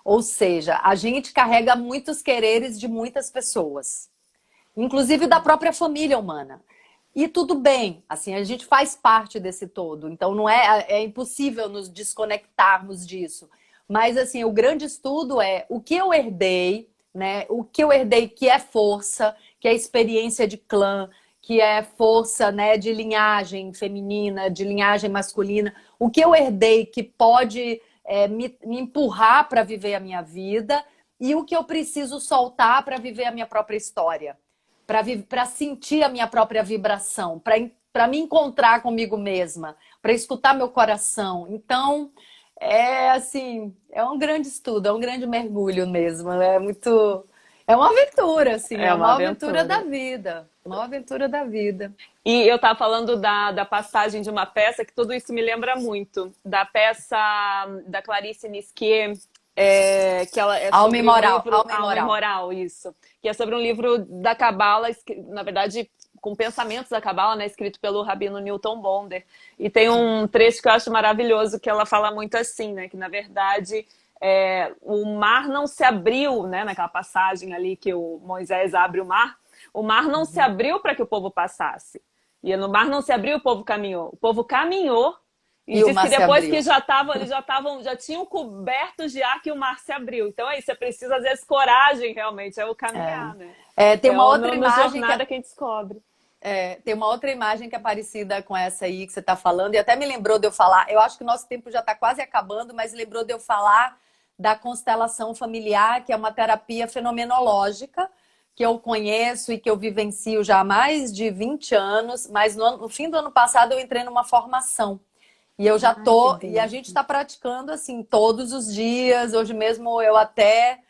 Ou seja, a gente carrega muitos quereres de muitas pessoas, inclusive da própria família humana. E tudo bem, assim, a gente faz parte desse todo, então não é impossível nos desconectarmos disso. Mas assim, o grande estudo é o que eu herdei, né? O que eu herdei que é força, que é experiência de clã, que é força, né, de linhagem feminina, de linhagem masculina. O que eu herdei que pode me empurrar para viver a minha vida e o que eu preciso soltar para viver a minha própria história, para sentir a minha própria vibração, para me encontrar comigo mesma, para escutar meu coração. Então, assim, é um grande estudo, é um grande mergulho mesmo. É uma aventura, assim, É é uma uma aventura da aventura. vida. Uma aventura da vida. E eu estava falando da passagem de uma peça, que tudo isso me lembra muito. Da peça da Clarice Nisquier, que ela é Alma sobre um imoral, livro, alma Alma imoral. Imoral, isso. Que é sobre um livro da Cabala, na verdade, com pensamentos da Cabala, né, escrito pelo rabino Newton Bonder. E tem um trecho que eu acho maravilhoso, que ela fala muito assim, né, que na verdade o mar não se abriu, né, naquela passagem ali que o Moisés abre o mar não se abriu para que o povo passasse. E no mar não se abriu, o povo caminhou. O povo caminhou e E o diz que mar se depois que abriu. já estavam, já tinham cobertos de ar que o mar se abriu. Então é isso, é preciso às vezes coragem realmente, é o caminhar, né? Tem uma outra No imagem que jornada que a gente descobre. tem uma outra imagem que é parecida com essa aí que você está falando, e até me lembrou de eu falar. Eu acho que o nosso tempo já está quase acabando, mas lembrou de eu falar da constelação familiar, que é uma terapia fenomenológica que eu conheço e que eu vivencio já há mais de 20 anos, mas no fim do ano passado eu entrei numa formação. E eu já Ai, que e a delícia. gente está praticando assim todos os dias. Hoje mesmo eu até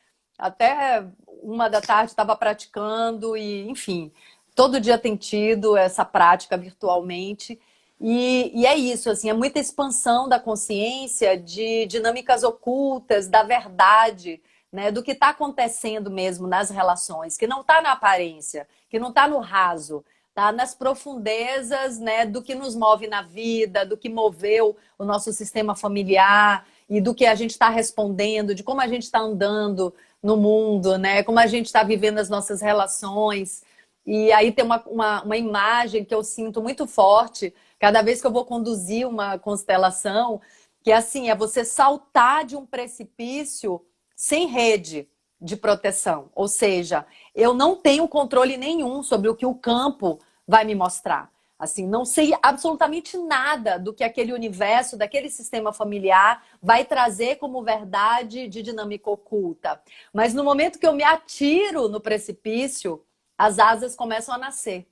1 da tarde estava praticando e, enfim, todo dia tem tido essa prática virtualmente. E é isso, assim, é muita expansão da consciência, de dinâmicas ocultas, da verdade, né, do que está acontecendo mesmo nas relações, que não está na aparência, que não está no raso, tá nas profundezas, né, do que nos move na vida, do que moveu o nosso sistema familiar e do que a gente está respondendo, de como a gente está andando no mundo, né, como a gente está vivendo as nossas relações. E aí tem uma imagem que eu sinto muito forte cada vez que eu vou conduzir uma constelação, que assim, é você saltar de um precipício sem rede de proteção. Ou seja, eu não tenho controle nenhum sobre o que o campo vai me mostrar. Assim, não sei absolutamente nada do que aquele universo, daquele sistema familiar vai trazer como verdade de dinâmica oculta. Mas no momento que eu me atiro no precipício, as asas começam a nascer.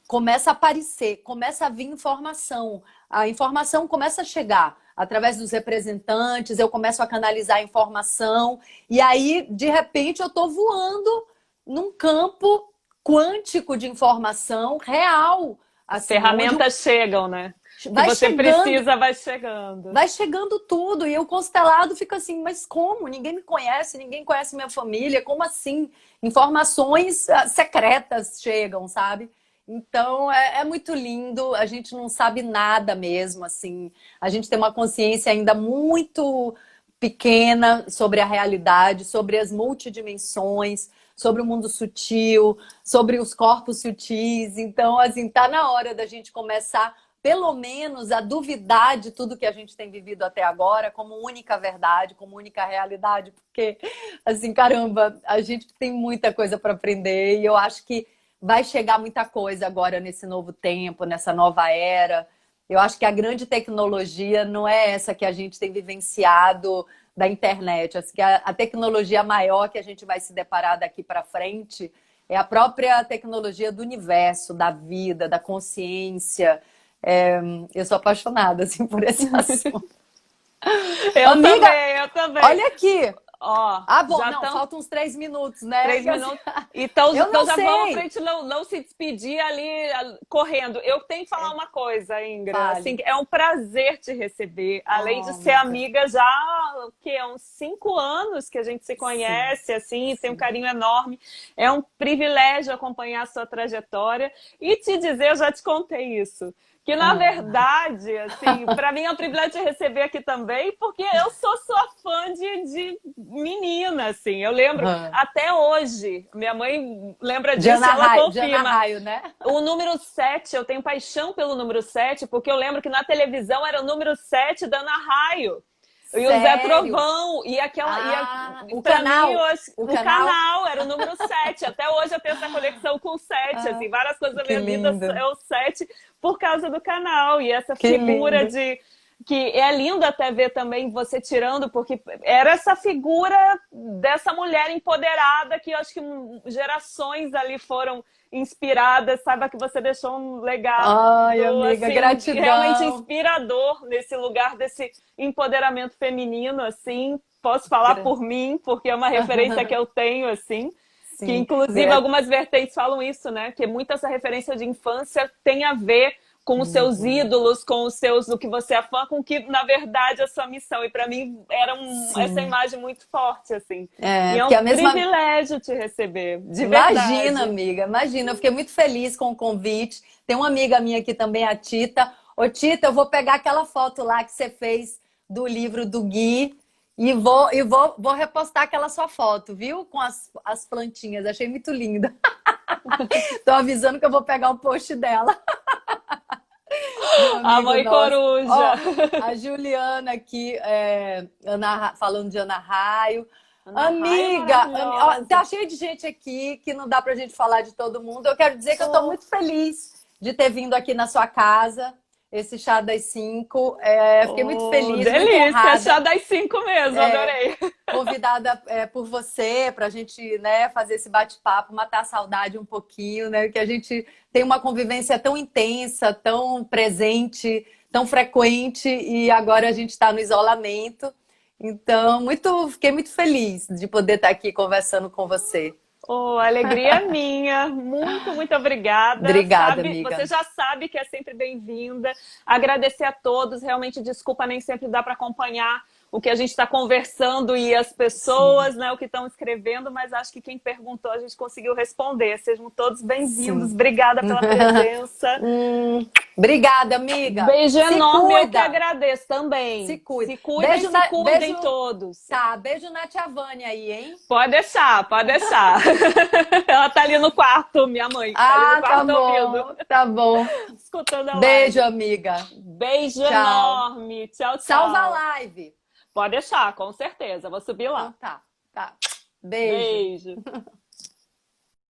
Começa a aparecer, começa a vir informação. A informação começa a chegar. através dos representantes, eu começo a canalizar a informação, e aí, de repente, eu estou voando num campo quântico de informação real. As Assim, ferramentas chegam, né? Que você precisa, vai chegando. Vai chegando tudo. E o constelado fica assim, mas como? Ninguém me conhece, ninguém conhece minha família. Como assim? Informações secretas chegam, sabe? Então, é muito lindo. A gente não sabe nada mesmo, assim. A gente tem uma consciência ainda muito pequena sobre a realidade, sobre as multidimensões, sobre o mundo sutil, sobre os corpos sutis. Então, assim, tá na hora da gente começar, pelo menos, a duvidar de tudo que a gente tem vivido até agora como única verdade, como única realidade, porque, assim, caramba, a gente tem muita coisa para aprender e eu acho que vai chegar muita coisa agora nesse novo tempo, nessa nova era. Eu acho que a grande tecnologia não é essa que a gente tem vivenciado da internet. Acho que a tecnologia maior que a gente vai se deparar daqui para frente é a própria tecnologia do universo, da vida, da consciência. Eu sou apaixonada assim, por esse assunto. Eu também. Olha aqui. Ó, bom, faltam uns 3 minutos, né? 3 minutos. Então já sei. vamos pra gente não se despedir ali correndo. Eu tenho que falar uma coisa, Ingra. Assim, é um prazer te receber. Além de ser amiga já, uns 5 anos que a gente se conhece, assim, tem um carinho enorme. É um privilégio acompanhar a sua trajetória. E te dizer, eu já te contei isso. Que, na verdade, assim, para mim é um privilégio te receber aqui também, porque eu sou sua fã de menina, assim. Eu lembro, até hoje, minha mãe lembra disso, ela confirma. De Ana Raio, né? O número 7, eu tenho paixão pelo número 7, porque eu lembro que na televisão era o número 7 da Ana Raio. E o Zé Trovão, e aquela. O canal. O canal era o número 7. Até hoje eu tenho essa conexão com o 7. Assim, várias coisas da minha vida é o 7 por causa do canal. E essa figura de. Que é lindo até ver também você tirando, porque era essa figura dessa mulher empoderada que eu acho que gerações ali foram inspiradas. Saiba que você deixou um legado. Ai, amiga, assim, gratidão. Realmente inspirador nesse lugar desse empoderamento feminino, assim. Posso falar por mim, porque é uma referência que eu tenho, assim. Sim, que inclusive algumas vertentes falam isso, né? Que muito essa referência de infância tem a ver com os seus ídolos, com os seus, do que você é fã, com o que, na verdade, é a sua missão. E para mim, era essa imagem muito forte, assim. E é um privilégio te receber, de verdade. Imagina, amiga, imagina. Eu fiquei muito feliz com o convite. Tem uma amiga minha aqui também, a Tita. Ô, Tita, eu vou pegar aquela foto lá que você fez do livro do Gui e vou repostar aquela sua foto, viu? Com as plantinhas. Achei muito linda. Tô avisando que eu vou pegar o post dela. A mãe coruja. Ó, a Juliana aqui, falando de Ana Raio. Amiga, tá cheio de gente aqui que não dá pra gente falar de todo mundo. Eu quero dizer que eu tô muito feliz de ter vindo aqui na sua casa, esse chá das 5. Fiquei muito feliz. Delícia, muito chá das 5 mesmo, adorei. Convidada por você pra gente, né, fazer esse bate-papo, matar a saudade um pouquinho, né? Que a gente tem uma convivência tão intensa, tão presente, tão frequente, e agora a gente está no isolamento. Então, fiquei muito feliz de poder estar aqui conversando com você. Alegria minha. Muito, muito obrigada. Obrigada, amiga. Você já sabe que é sempre bem-vinda. Agradecer a todos. Realmente, desculpa, nem sempre dá para acompanhar o que a gente está conversando e as pessoas, né, o que estão escrevendo, mas acho que quem perguntou a gente conseguiu responder. Sejam todos bem-vindos. Obrigada pela presença. Obrigada, amiga. Beijo enorme, eu que agradeço também. Se cuida. Se cuidem, se cuidem todos. Tá, beijo na tia Vânia aí, hein? Pode deixar, pode deixar. Ela tá ali no quarto, minha mãe. Tá ali no quarto ouvindo. Tá bom. Escutando a live. Beijo, amiga. Beijo enorme. Tchau, tchau. Salva a live. Pode deixar, com certeza. Vou subir lá. Então tá. Beijo. Beijo.